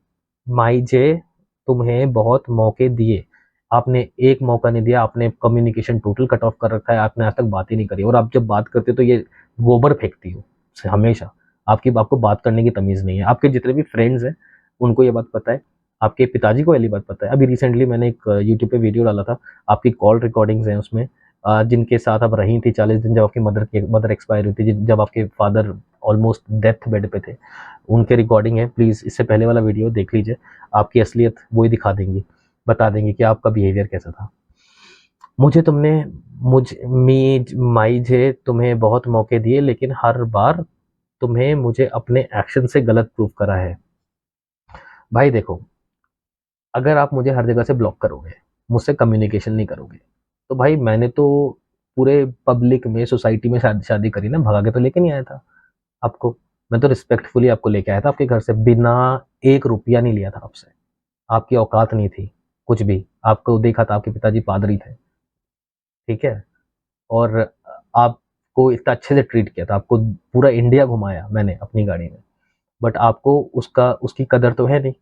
माई जे तुम्हें बहुत मौके दिए, आपने एक मौका नहीं दिया। आपने कम्युनिकेशन टोटल कट ऑफ कर रखा है, आपने आज तक बात ही नहीं करी। और आप जब बात करते हो तो ये गोबर फेंकती हो हमेशा। आपको बात करने की तमीज़ नहीं है। आपके जितने भी फ्रेंड्स हैं उनको ये बात पता है, आपके पिताजी को ये बात पता है। अभी रिसेंटली मैंने एक यूट्यूब पे वीडियो डाला था, आपकी कॉल रिकॉर्डिंग्स हैं उसमें, जिनके साथ आप रही थी 40 दिन, जब आपकी मदर एक्सपायर हुई थी, जब आपके फादर ऑलमोस्ट डेथ बेड पे थे, उनके रिकॉर्डिंग है। प्लीज़ इससे पहले वाला वीडियो देख लीजिए, आपकी असलियत वो ही दिखा देंगी, बता देंगे कि आपका बिहेवियर कैसा था। मुझे तुमने मुझ मी माइझे तुम्हें बहुत मौके दिए, लेकिन हर बार तुम्हें मुझे अपने एक्शन से गलत प्रूव करा है। भाई देखो, अगर आप मुझे हर जगह से ब्लॉक करोगे, मुझसे कम्युनिकेशन नहीं करोगे, तो भाई मैंने तो पूरे पब्लिक में, सोसाइटी में शादी शादी करी ना, भगा के तो लेके नहीं आया था आपको। मैं तो रिस्पेक्टफुली आपको लेके आया था आपके घर से, बिना 1 रुपया नहीं लिया था आपसे। आपकी औकात नहीं थी कुछ भी। आपको देखा था, आपके पिताजी पादरी थे, ठीक है? और आपको इतना अच्छे से ट्रीट किया था, आपको पूरा इंडिया घुमाया मैंने अपनी गाड़ी में। बट आपको उसका उसकी कदर तो है नहीं।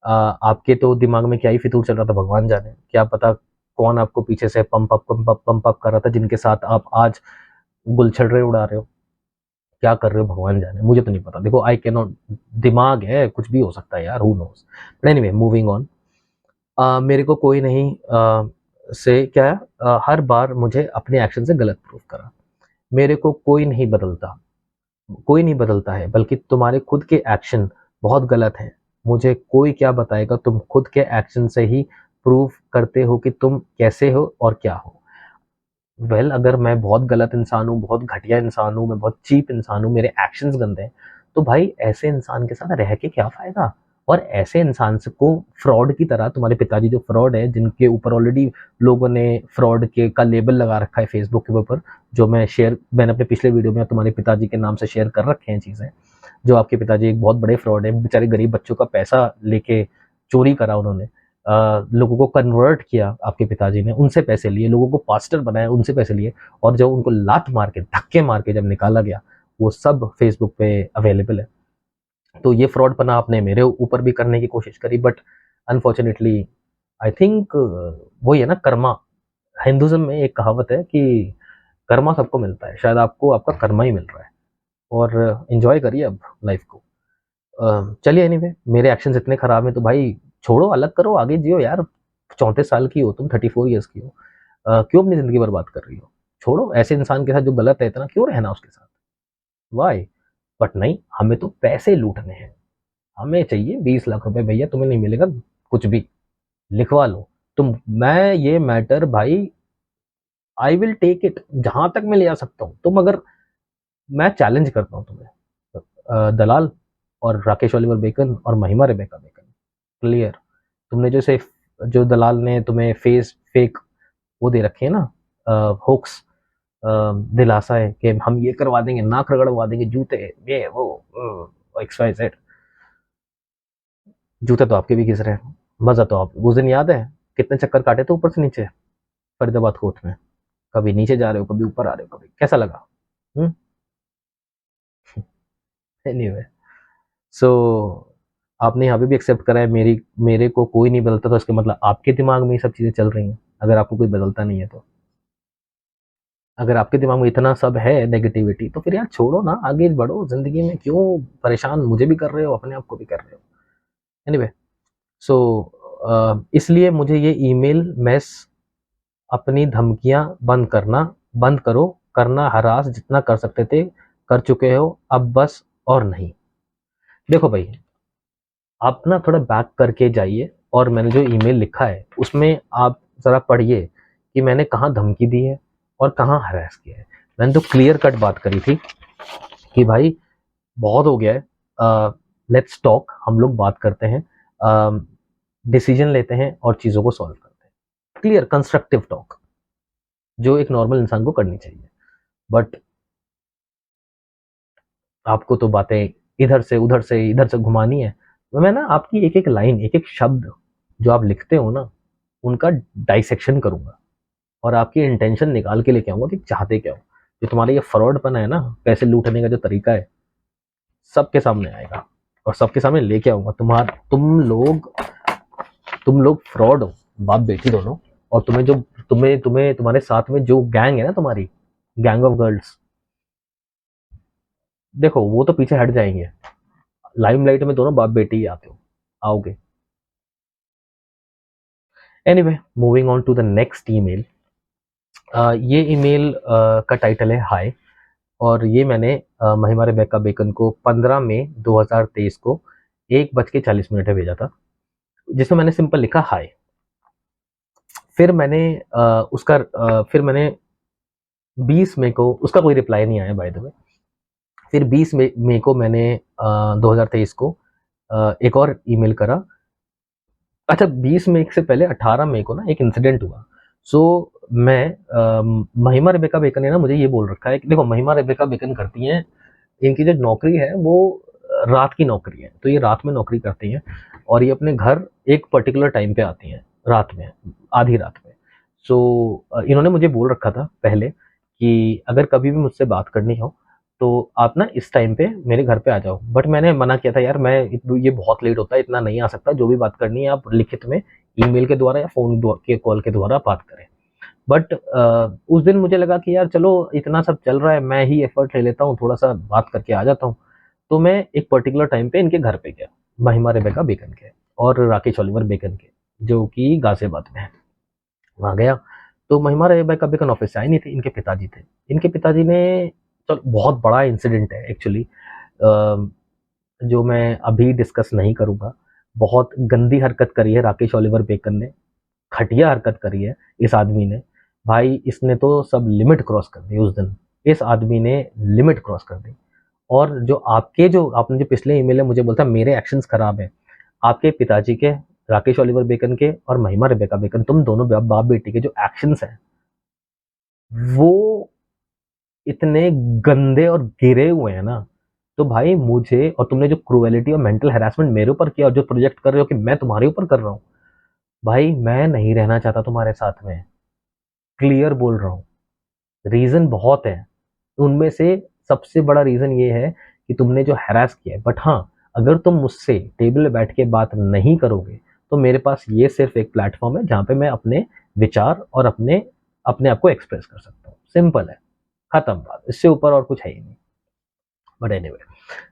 आपके तो दिमाग में क्या ही फितूर चल रहा था भगवान जाने। क्या पता कौन आपको पीछे से पंप अप कर रहा था, जिनके साथ आप आज गुलछड़े उड़ा रहे हो। क्या कर रहे हो भगवान जाने, मुझे तो नहीं पता। देखो, आई कैन नॉट, दिमाग है, कुछ भी हो सकता है यार, who knows. But anyway, moving on. मेरे को कोई नहीं से क्या हर बार मुझे अपने एक्शन से गलत प्रूफ करा। मेरे को कोई नहीं बदलता, कोई नहीं बदलता है, बल्कि तुम्हारे खुद के एक्शन बहुत गलत हैं। मुझे कोई क्या बताएगा, तुम खुद के एक्शन से ही प्रूव करते हो कि तुम कैसे हो और क्या हो। अगर मैं बहुत गलत इंसान हूँ, बहुत घटिया इंसान हूँ, मैं बहुत चीप इंसान हूँ, मेरे एक्शंस गंदे हैं, तो भाई ऐसे इंसान के साथ रह के क्या फ़ायदा? और ऐसे इंसान से को फ्रॉड की तरह, तुम्हारे पिताजी जो फ्रॉड है, जिनके ऊपर ऑलरेडी लोगों ने फ्रॉड के का लेबल लगा रखा है फेसबुक के ऊपर, जो मैंने अपने पिछले वीडियो में तुम्हारे पिताजी के नाम से शेयर कर रखे हैं चीज़ें, जो आपके पिताजी एक बहुत बड़े फ्रॉड है, बेचारे गरीब बच्चों का पैसा लेके चोरी करा उन्होंने, लोगों को कन्वर्ट किया आपके पिताजी ने, उनसे पैसे लिए, लोगों को पास्टर बनाया, उनसे पैसे लिए, और जब उनको लात मार के, धक्के मार के जब निकाला गया, वो सब फेसबुक पे अवेलेबल है। तो ये फ्रॉड पना आपने मेरे ऊपर भी करने की कोशिश करी, बट अनफॉर्चुनेटली आई थिंक वही है ना, कर्मा। हिंदुज्म में एक कहावत है कि कर्मा सबको मिलता है, शायद आपको आपका कर्मा ही मिल रहा है, और एंजॉय करिए अब लाइफ को। चलिए एनीवे, मेरे एक्शंस इतने खराब हैं तो भाई छोड़ो, अलग करो, आगे जियो यार। 34 साल की हो तुम, 34 ईयर्स की हो, क्यों अपनी ज़िंदगी बर्बाद कर रही हो? छोड़ो, ऐसे इंसान के साथ जो गलत है इतना क्यों रहना उसके साथ, वाई? बट नहीं, हमें तो पैसे लूटने हैं, हमें चाहिए 20 लाख रुपए। भैया तुम्हें नहीं मिलेगा कुछ भी, लिखवा लो तुम। मैं ये मैटर भाई, आई विल टेक इट, जहां तक मैं ले आ सकता हूँ। तुम अगर, मैं चैलेंज करता हूँ तुम्हें, दलाल और राकेश ओलिवर बेकन और महिमा रेबेका बेकन, क्लियर? तुमने जैसे, जो दलाल ने तुम्हें फेक वो दे रखे हैं ना, होक्स, दिलासा है कि हम ये करवा देंगे, नाक रगड़वा देंगे, जूते, ये वो एक्स वाई जेड, जूते तो आपके भी घिस रहे हैं। मजा तो आप, उस दिन याद है कितने चक्कर काटे थे ऊपर से नीचे फरीदाबाद कोर्ट में, कभी नीचे जा रहे हो, कभी ऊपर आ रहे हो, कभी कैसा लगा? एनीवे, सो आपने यहाँ पे भी एक्सेप्ट करा है, मेरे को कोई नहीं बदलता, तो इसका मतलब आपके दिमाग में ये सब चीज़ें चल रही हैं, अगर आपको कोई बदलता नहीं है तो। अगर आपके दिमाग में इतना सब है नेगेटिविटी, तो फिर यार छोड़ो ना, आगे बढ़ो ज़िंदगी में, क्यों परेशान मुझे भी कर रहे हो, अपने आप को भी कर रहे हो? एनीवे, सो इसलिए मुझे ये ईमेल मैस, अपनी धमकियाँ बंद करो, करना हरास जितना कर सकते थे कर चुके हो, अब बस और नहीं। देखो भाई, आप ना थोड़ा बैक करके जाइए, और मैंने जो ईमेल लिखा है उसमें आप ज़रा पढ़िए कि मैंने कहाँ धमकी दी है और कहाँ हरास किया है। मैंने तो क्लियर कट बात करी थी कि भाई बहुत हो गया है, लेट्स टॉक, हम लोग बात करते हैं, डिसीजन लेते हैं और चीज़ों को सॉल्व करते हैं। क्लियर कंस्ट्रक्टिव टॉक, जो एक नॉर्मल इंसान को करनी चाहिए। बट आपको तो बातें इधर से घुमानी है। तो मैं ना आपकी एक एक लाइन, एक एक शब्द जो आप लिखते हो ना, उनका डाइसेक्शन करूंगा, और आपकी इंटेंशन निकाल के लेके आऊंगा कि चाहते क्या हो। जो तुम्हारा ये फ्रॉडपना है ना, पैसे लूटने का जो तरीका है, सबके सामने आएगा, और सबके सामने लेके आऊंगा। तुम लोग फ्रॉड हो, बाप बेटी दोनों। और तुम्हें जो तुम्हें तुम्हें तुम्हारे साथ में जो गैंग है ना, तुम्हारी गैंग ऑफ गर्ल्स, देखो वो तो पीछे हट जाएंगे, लाइमलाइट में दोनों बाप बेटी ही आते हो, आओगे। Anyway, moving on to the next email. ये ईमेल का टाइटल है हाय, और ये मैंने महिमा रेबेका बेकन को 15 मई 2023 को 1:40 पे भेजा था, जिसमें मैंने सिंपल लिखा हाय। फिर मैंने फिर मैंने 20 मई को, उसका कोई रिप्लाई नहीं आया बाय द वे। फिर 20 मई को मैंने 2023 को एक और ईमेल करा। अच्छा, 20 मई से पहले 18 मई को ना एक इंसिडेंट हुआ। सो मैं महिमा रेबेका बेकन ने ना मुझे ये बोल रखा है कि देखो, महिमा रेबेका बेकन करती हैं, इनकी जो नौकरी है वो रात की नौकरी है, तो ये रात में नौकरी करती हैं, और ये अपने घर एक पर्टिकुलर टाइम पे आती हैं, रात में, आधी रात में। सो इन्होंने मुझे बोल रखा था पहले कि अगर कभी भी मुझसे बात करनी हो तो आप ना इस टाइम पे मेरे घर पे आ जाओ। बट मैंने मना किया था, यार मैं ये बहुत लेट होता है, इतना नहीं आ सकता, जो भी बात करनी है आप लिखित में, ईमेल के द्वारा या फोन के कॉल के द्वारा बात करें। बट उस दिन मुझे लगा कि यार चलो, इतना सब चल रहा है, मैं ही एफर्ट ले लेता हूँ, थोड़ा सा बात करके आ जाता हूँ। तो मैं एक पर्टिकुलर टाइम पे इनके घर पे गया, महिमा रेबेका बेकन के और राकेश ओलिवर बेकन के, जो कि गाजियाबाद में है। वहाँ गया तो महिमा राय भाई का बेकन ऑफिस से आई नहीं थी, इनके पिताजी थे। इनके पिताजी ने, चलो बहुत बड़ा इंसिडेंट है एक्चुअली, जो मैं अभी डिस्कस नहीं करूँगा। बहुत गंदी हरकत करी है राकेश ओलिवर बेकन ने, घटिया हरकत करी है इस आदमी ने। भाई इसने तो सब लिमिट क्रॉस कर दी उस दिन, इस आदमी ने लिमिट क्रॉस कर दी। और जो आपने जो पिछले ईमेल में मुझे बोलता मेरे एक्शंस खराब हैं, आपके पिताजी के, राकेश ओलिवर बेकन के और महिमा रेबेका बेकन, तुम दोनों बाप बेटी के जो एक्शंस हैं वो इतने गंदे और गिरे हुए हैं ना। तो भाई मुझे, और तुमने जो क्रूएलिटी और मेंटल हैरेसमेंट मेरे ऊपर किया और जो प्रोजेक्ट कर रहे हो कि मैं तुम्हारे ऊपर कर रहा हूँ, भाई मैं नहीं रहना चाहता तुम्हारे साथ में, क्लियर बोल रहा हूँ। रीजन बहुत है, उनमें से सबसे बड़ा रीजन ये है कि तुमने जो हैरास किया है। बट हाँ, अगर तुम मुझसे टेबल में बैठ के बात नहीं करोगे तो मेरे पास ये सिर्फ एक प्लेटफॉर्म है जहाँ पे मैं अपने विचार और अपने अपने आप को एक्सप्रेस कर सकता हूँ। सिंपल है, खत्म बात, इससे ऊपर और कुछ है ही नहीं। बट एनीवे,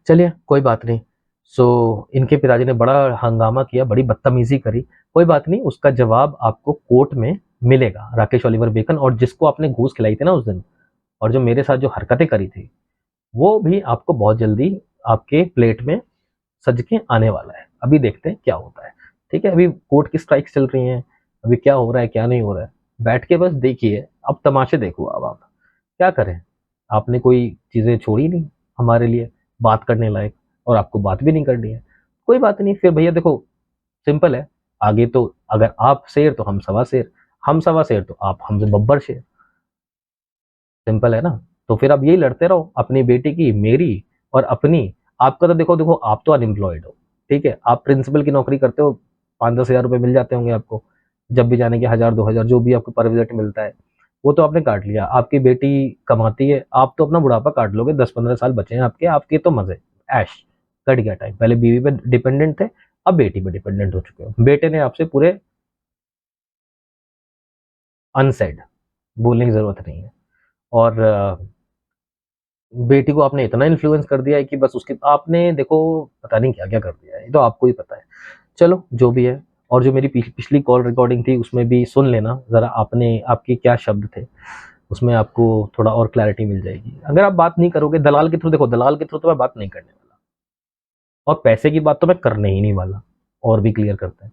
चलिए कोई बात नहीं। सो इनके पिताजी ने बड़ा हंगामा किया, बड़ी बदतमीजी करी। कोई बात नहीं, उसका जवाब आपको कोर्ट में मिलेगा। राकेश ओलिवर बेकन और जिसको आपने घूस खिलाई थी ना उस दिन, और जो मेरे साथ जो हरकतें करी थी, वो भी आपको बहुत जल्दी आपके प्लेट में सज के आने वाला है। अभी देखते हैं क्या होता है। ठीक है, अभी कोर्ट की स्ट्राइक्स चल रही हैं, अभी क्या हो रहा है क्या नहीं हो रहा है, बैठ के बस देखिए, अब तमाशे देखो। अब आप क्या करें, आपने कोई चीज़ें छोड़ी नहीं हमारे लिए बात करने लायक, और आपको बात भी नहीं करनी है। कोई बात नहीं, फिर भैया देखो, सिंपल है। आगे तो अगर आप शेर तो हम सवा शेर, हम सवा शेर तो आप हमसे बब्बर शेर। सिंपल है ना। तो फिर आप यही लड़ते रहो, अपनी बेटी की, मेरी और अपनी। आपका तो देखो देखो, आप तो अनएम्प्लॉयड हो, ठीक है, आप प्रिंसिपल की नौकरी करते हो, 5-10 हज़ार रुपये मिल जाते होंगे आपको, जब भी जाने के 1,000-2,000 जो भी आपको पर विजिट मिलता है, वो तो आपने काट लिया। आपकी बेटी कमाती है, आप तो अपना बुढ़ापा काट लोगे, 10-15 साल बचे हैं आपके, आपके तो मजे ऐश, कट गया टाइम। पहले बीवी पे डिपेंडेंट थे, अब बेटी पे डिपेंडेंट हो चुके हो। बेटे ने आपसे पूरे अनसेड, बोलने की जरूरत नहीं है। और बेटी को आपने इतना इन्फ्लुएंस कर दिया है कि बस उसके, आपने देखो पता नहीं क्या क्या कर दिया है, ये तो आपको ही पता है। चलो जो भी है। और जो मेरी पिछली कॉल रिकॉर्डिंग थी उसमें भी सुन लेना ज़रा, आपने आपके क्या शब्द थे, उसमें आपको थोड़ा और क्लैरिटी मिल जाएगी। अगर आप बात नहीं करोगे दलाल के थ्रू, देखो दलाल के थ्रू तो मैं बात नहीं करने वाला, और पैसे की बात तो मैं करने ही नहीं वाला, और भी क्लियर करते हैं।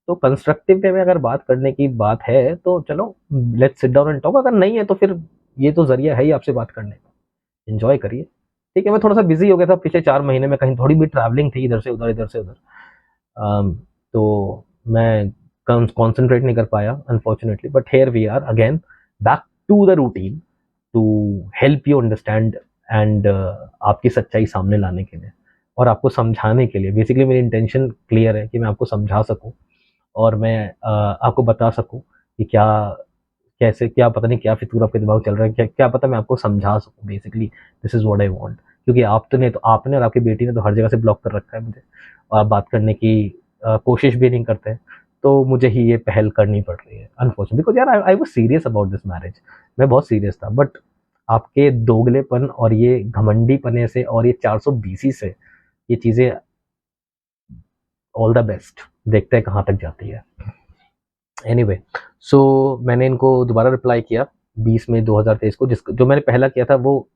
तो कंस्ट्रक्टिव वे में अगर बात करने की बात है तो चलो let's sit down and talk, अगर नहीं है तो फिर ये तो जरिया है ही आपसे बात करने का, एंजॉय करिए। ठीक है, मैं थोड़ा सा बिजी हो गया था पिछले 4 महीने में, कहीं थोड़ी भी ट्रैवलिंग थी, इधर से उधर इधर से उधर। तो मैं कॉन्सेंट्रेट नहीं कर पाया unfortunately, but here we are again back to the routine, to help you understand and आपकी सच्चाई सामने लाने के लिए और आपको समझाने के लिए। बेसिकली मेरी इंटेंशन क्लियर है कि मैं आपको समझा सकूं और मैं आपको बता सकूं कि क्या, कैसे, क्या पता नहीं क्या फितूर आपके दिमाग में चल रहा है, क्या क्या पता मैं आपको समझा सकूं। Basically this is what I want, क्योंकि आपने और आपकी बेटी ने तो हर जगह से ब्लॉक कर रखा है मुझे, और आप बात करने की कोशिश भी नहीं करते। तो मुझे ही ये पहल करनी पड़ रही है अनफॉर्चुनेटली, बिकॉज यार I was serious about this marriage. मैं बहुत सीरियस था, बट आपके दोगलेपन और ये घमंडी पने से और ये 420 से ये चीज़ें, ऑल द बेस्ट, देखते हैं कहाँ तक जाती है। एनीवे, सो मैंने इनको दोबारा रिप्लाई किया 20 मई 2023 को, जो मैंने पहला किया था वो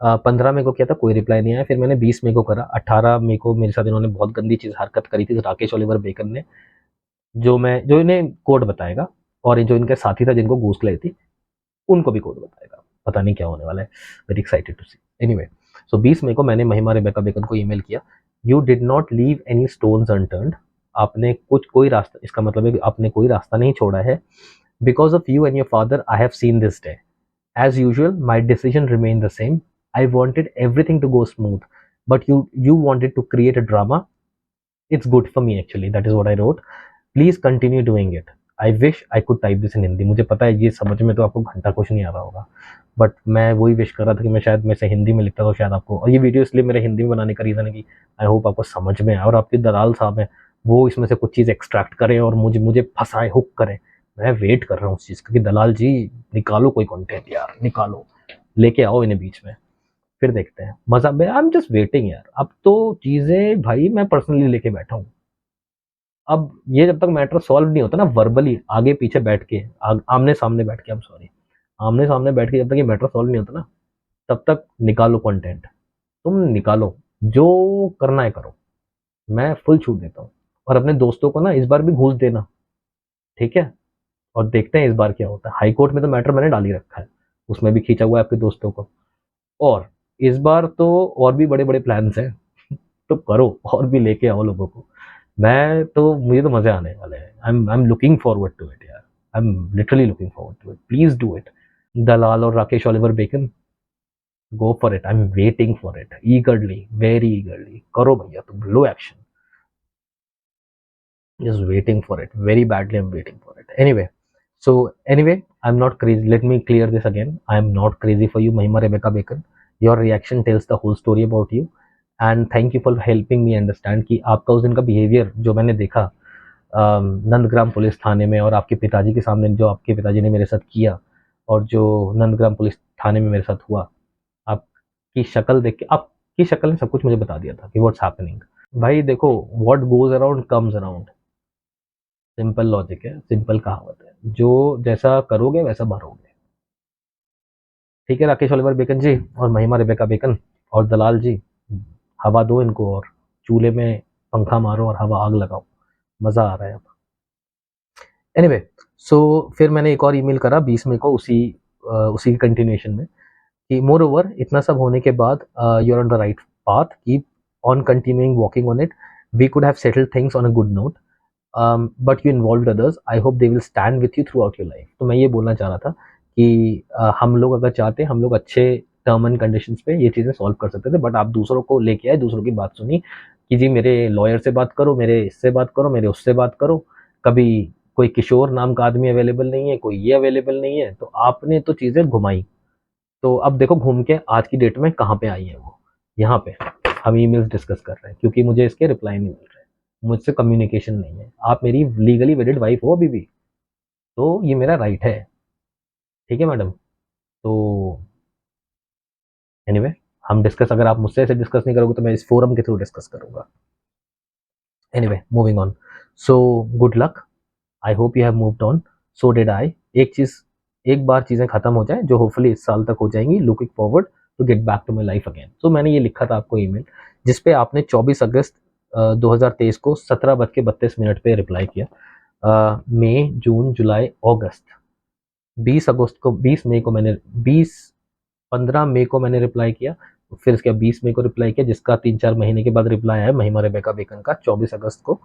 15 मई को किया था, कोई रिप्लाई नहीं आया। फिर मैंने 20 मई को करा। 18 मई को मेरे साथ इन्होंने बहुत गंदी चीज़ हरकत करी थी राकेश ओलिवर बेकन ने, जो इन्हें कोर्ट बताएगा, और जो इनके साथी था जिनको घूस खिलाई थी उनको भी कोर्ट बताएगा। पता नहीं क्या होने वाला है, very excited to see. Anyway, so 20 मई को मैंने महिमा रेबेका बेकन को ईमेल किया, you did not leave any stones unturned. आपने कोई रास्ता, इसका मतलब है कि आपने कोई रास्ता नहीं छोड़ा है। Because of you and your father I have seen this day, as usual my decision remain the same. I wanted everything to go smooth, but you wanted to create a drama. It's good for me actually, that is what I wrote. Please continue doing it. I wish I could type this in Hindi. मुझे पता है ये समझ में तो आपको घंटा कुछ नहीं आ रहा होगा, बट मैं वही विश कर रहा था कि मैं शायद मैं से हिंदी में लिखता तो शायद आपको, और ये वीडियो इसलिए मेरे हिंदी में बनाने का रीज़न है कि आई होप आपको समझ में आए, और आपके दलाल साहब हैं वो इसमें से कुछ चीज़ एक्सट्रैक्ट करें और मुझे मुझे फंसाए, हुक करें। मैं वेट कर रहा हूँ उस चीज़ का कि दलाल जी निकालो कोई कंटेंट यार, निकालो, लेके आओ इन्हें बीच में, फिर देखते हैं मजा में। आई एम जस्ट वेटिंग यार, अब तो चीज़ें भाई मैं पर्सनली लेके बैठा हूँ। अब ये जब तक मैटर सॉल्व नहीं होता ना वर्बली, आगे पीछे बैठ के, आमने सामने बैठ के, आमने सामने बैठ के जब तक ये मैटर सॉल्व नहीं होता ना, तब तक निकालो कंटेंट, तुम निकालो, जो करना है करो, मैं फुल छूट देता हूँ। और अपने दोस्तों को ना इस बार भी घूस देना, ठीक है, और देखते हैं इस बार क्या होता है। हाई कोर्ट में तो मैटर मैंने डाल ही रखा है, उसमें भी खींचा हुआ है आपके दोस्तों को। और इस बार तो और भी बड़े बड़े प्लान्स हैं, तो करो और भी लेके आओ लोगों को। मैं तो, मुझे तो मजे आने वाले हैं। I am looking forward to it यार, I am literally looking forward to it, please do it. दलाल और Rakesh Oliver Bacon, go for it, I am waiting for it eagerly, very eagerly. करो भैया तुम, लो action, just waiting for it very badly, I'm waiting for it. Anyway, I'm not crazy, let me clear this again, I'm not crazy for you Mahima Rebecca Bacon. Your reaction tells the whole story about you, and thank you for helping me understand कि आपका उस दिन का behaviour जो मैंने देखा Nandgram police थाने में, और आपके पिताजी के सामने जो आपके पिताजी ने मेरे साथ किया, और जो नंदग्राम पुलिस थाने में मेरे साथ हुआ, आपकी शक्ल देख के, आपकी शक्ल ने सब कुछ मुझे बता दिया था कि व्हाट्स हैपनिंग। भाई देखो, what goes around comes around, simple logic है, सिंपल कहावत है, जो जैसा करोगे वैसा भरोगे। ठीक है राकेश ओलिवर बेकन जी और महिमा रेबेका बेकन और दलाल जी, हवा दो इनको, और चूल्हे में पंखा मारो और हवा आग लगाओ, मजा आ रहा है अब। एनीवे, सो फिर मैंने एक और ईमेल करा 20 मई को, उसी की कंटिन्यूएशन में, कि मोर ओवर इतना सब होने के बाद you are on the right path, keep on continuing walking on it, we could have settled things on a good note, but you involve others, I hope they will stand with you throughout your life. तो मैं ये बोलना चाह रहा था कि हम लोग अगर चाहते, हम लोग अच्छे टर्म एंड कंडीशंस पे ये चीज़ें सॉल्व कर सकते थे, बट आप दूसरों को लेके आए, दूसरों की बात सुनी कि जी मेरे लॉयर से बात करो, मेरे इससे बात करो, मेरे उससे बात करो, कभी कोई किशोर नाम का आदमी अवेलेबल नहीं है, कोई ये अवेलेबल नहीं है, तो आपने तो चीज़ें घुमाई। तो अब देखो घूम के आज की डेट में कहाँ पे आई है वो, यहाँ पे हम ईमेल्स डिस्कस कर रहे हैं, क्योंकि मुझे इसके रिप्लाई नहीं मिल रहे, मुझसे कम्युनिकेशन नहीं है। आप मेरी लीगली वेडिड वाइफ हो अभी भी, तो ये मेरा राइट है, ठीक है मैडम। तो एनीवे, हम डिस्कस, अगर आप मुझसे ऐसे डिस्कस नहीं करोगे तो मैं इस फोरम के थ्रू डिस्कस करूंगा। Anyway, moving on, so good luck, I hope you have moved on, so did I. एक चीज़, एक बार चीज़ें खत्म हो जाए, जो होपफुली इस साल तक हो जाएंगी, looking forward to get back to my life again. तो मैंने ये लिखा था आपको ईमेल, जिसपे आपने 24 अगस्त 2023 को 17:32 पे रिप्लाई किया। मई, जून, जुलाई, अगस्त, 20 मई को मैंने 15 मई को मैंने रिप्लाई किया, फिर इसके बाद 20 मई को रिप्लाई किया, जिसका 3-4 महीने के बाद रिप्लाई आया महिमा रेबेका बेकन का 24 अगस्त को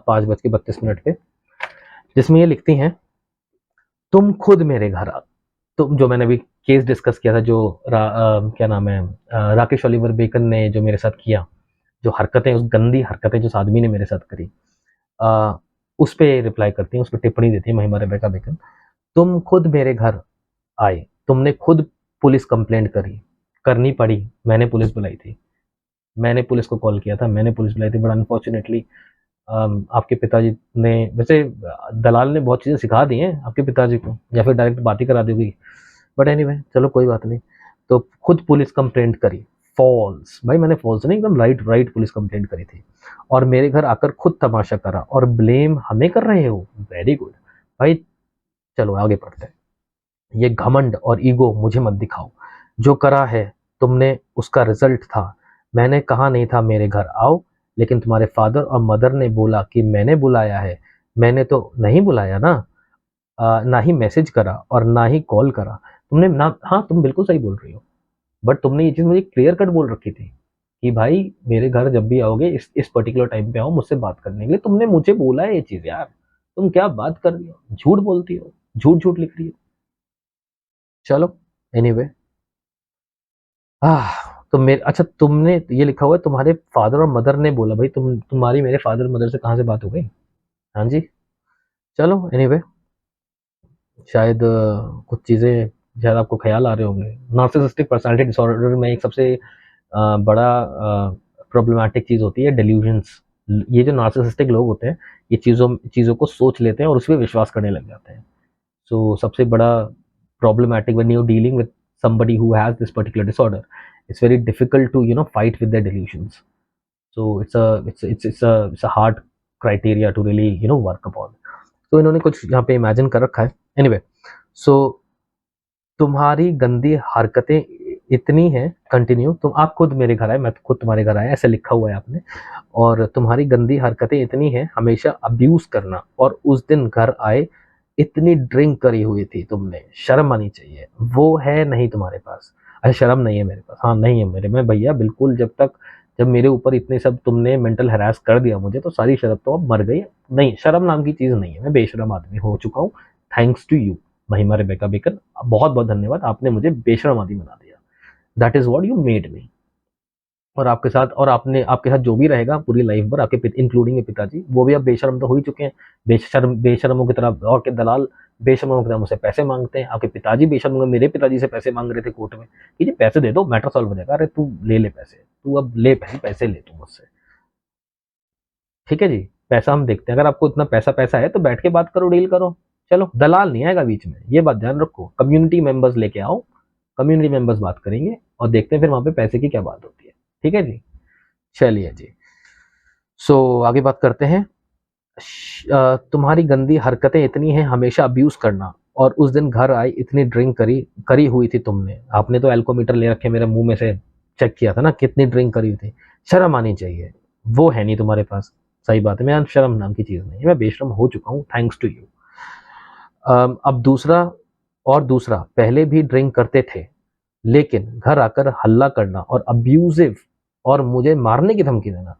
5:32 पे, जिसमें ये लिखती हैं, तुम खुद मेरे घर आ, तुम, जो मैंने अभी केस डिस्कस किया था, जो क्या नाम है, राकेश ओलिवर बेकन ने जो मेरे साथ किया, जो हरकतें, उस गंदी हरकतें जो उस आदमी ने मेरे साथ करी, आ, उस पर रिप्लाई करती हैं, उस पर टिप्पणी देती है महिमा रेबेका बेकन। तुम खुद मेरे घर आए, तुमने खुद पुलिस कंप्लेंट करी, करनी पड़ी, मैंने पुलिस बुलाई थी, मैंने पुलिस को कॉल किया था, मैंने पुलिस बुलाई थी, बट अनफॉर्चुनेटली आपके पिताजी ने, वैसे दलाल ने बहुत चीज़ें सिखा दी हैं आपके पिताजी को, या फिर डायरेक्ट बात ही करा दी होगी, बट एनीवे चलो कोई बात नहीं। तो खुद पुलिस कंप्लेंट करी, फॉल्स भाई, मैंने फॉल्स नहीं, एकदम राइट राइट पुलिस कंप्लेंट करी थी, और मेरे घर आकर खुद तमाशा करा, और ब्लेम हमें कर रहे हो, वेरी गुड भाई। चलो आगे बढ़ते हैं। ये घमंड और ईगो मुझे मत दिखाओ, जो करा है तुमने उसका रिजल्ट था, मैंने कहा नहीं था मेरे घर आओ, लेकिन तुम्हारे फादर और मदर ने बोला कि मैंने बुलाया है, मैंने तो नहीं बुलाया ना, ना ही मैसेज करा और ना ही कॉल करा, तुमने ना, हाँ तुम बिल्कुल सही बोल रही हो, बट तुमने ये चीज़ मुझे क्लियर कट बोल रखी थी कि भाई मेरे घर जब भी आओगे इस पर्टिकुलर टाइम पे आओ मुझसे बात करने के लिए, तुमने मुझे बोला है ये चीज़ यार, तुम क्या बात कर रही हो, झूठ बोलती हो, झूठ झूठ लिख रही हो। चलो एनीवे, तो मेरे, अच्छा तुमने ये लिखा हुआ है तुम्हारे फादर और मदर ने बोला, भाई तुम्हारी मेरे फादर मदर से कहाँ से बात हो गई। हाँ जी, चलो एनीवे, शायद कुछ चीज़ें, शायद आपको ख्याल आ रहे होंगे। नार्सिसिस्टिक पर्सनालिटी डिसऑर्डर में एक सबसे बड़ा प्रॉब्लमैटिक चीज़ होती है डेल्यूजन्स। ये जो नार्सिसिस्टिक लोग होते हैं, ये चीज़ों को सोच लेते हैं और उस पर विश्वास करने लग जाते हैं। सो सबसे बड़ा problematic when you're dealing with somebody who has this particular disorder, it's very difficult to fight with their delusions. So it's a hard criteria to really work upon. तो इन्होंने कुछ यहाँ पे इमेजिन कर रखा है. एनीवे, सो तुम्हारी गंदी हरकतें इतनी हैं, कंटिन्यू, तुम आप खुद मेरे घर आए, मैं खुद तुम्हारे घर आया, ऐसे लिखा हुआ है आपने. और तुम्हारी गंदी हरकतें इतनी हैं, हमेशा अब्यूज करना, और उस दिन घर आए इतनी ड्रिंक करी हुई थी तुमने, शर्म आनी चाहिए. वो है नहीं तुम्हारे पास. अरे शर्म नहीं है मेरे पास, हाँ नहीं है मेरे में भैया, बिल्कुल. जब मेरे ऊपर इतने सब तुमने मेंटल हैरास कर दिया मुझे, तो सारी शर्म तो अब मर गई. नहीं, शर्म नाम की चीज़ नहीं है. मैं बेशरम आदमी हो चुका हूँ. थैंक्स टू यू महिमा रेबेका बेकन, बहुत बहुत धन्यवाद, आपने मुझे बेशरम आदमी बना दिया. That is what you made me. और आपके साथ जो भी रहेगा पूरी लाइफ भर, आपके इंक्लूडिंग पिताजी, वो भी अब बेशरम तो हो ही चुके हैं. बेशरमों की तरह और के दलाल बेशरमों की तरह मुझसे पैसे मांगते हैं. आपके पिताजी बेशरम, मेरे पिताजी से पैसे मांग रहे थे कोर्ट में कि जी पैसे दे दो, मैटर सॉल्व हो जाएगा. अरे तू ले पैसे, तू अब ले पैसे ले तू मुझसे. ठीक है जी, पैसा हम देखते हैं. अगर आपको इतना पैसा पैसा है तो बैठ के बात करो, डील करो. चलो, दलाल नहीं आएगा बीच में, ये बात ध्यान रखो. कम्युनिटी मेंबर्स लेके आओ, कम्युनिटी मेंबर्स बात करेंगे और देखते हैं फिर वहां पे पैसे की क्या बात होती है. ठीक है जी, चलिए जी. सो आगे बात करते हैं. तुम्हारी गंदी हरकतें इतनी हैं, हमेशा अब्यूज करना, और उस दिन घर आई इतनी ड्रिंक करी करी हुई थी तुमने. आपने तो एल्कोमीटर ले रखे, मेरे मुंह में से चेक किया था ना कितनी ड्रिंक करी हुई थी. शर्म आनी चाहिए. वो है नहीं तुम्हारे पास. सही बात है, मैं शर्म नाम की चीज़ नहीं है, मैं बेशर्म हो चुका हूँ, थैंक्स टू यू. अब दूसरा, पहले भी ड्रिंक करते थे, लेकिन घर आकर हल्ला करना और अब्यूजिव और मुझे मारने की धमकी देना.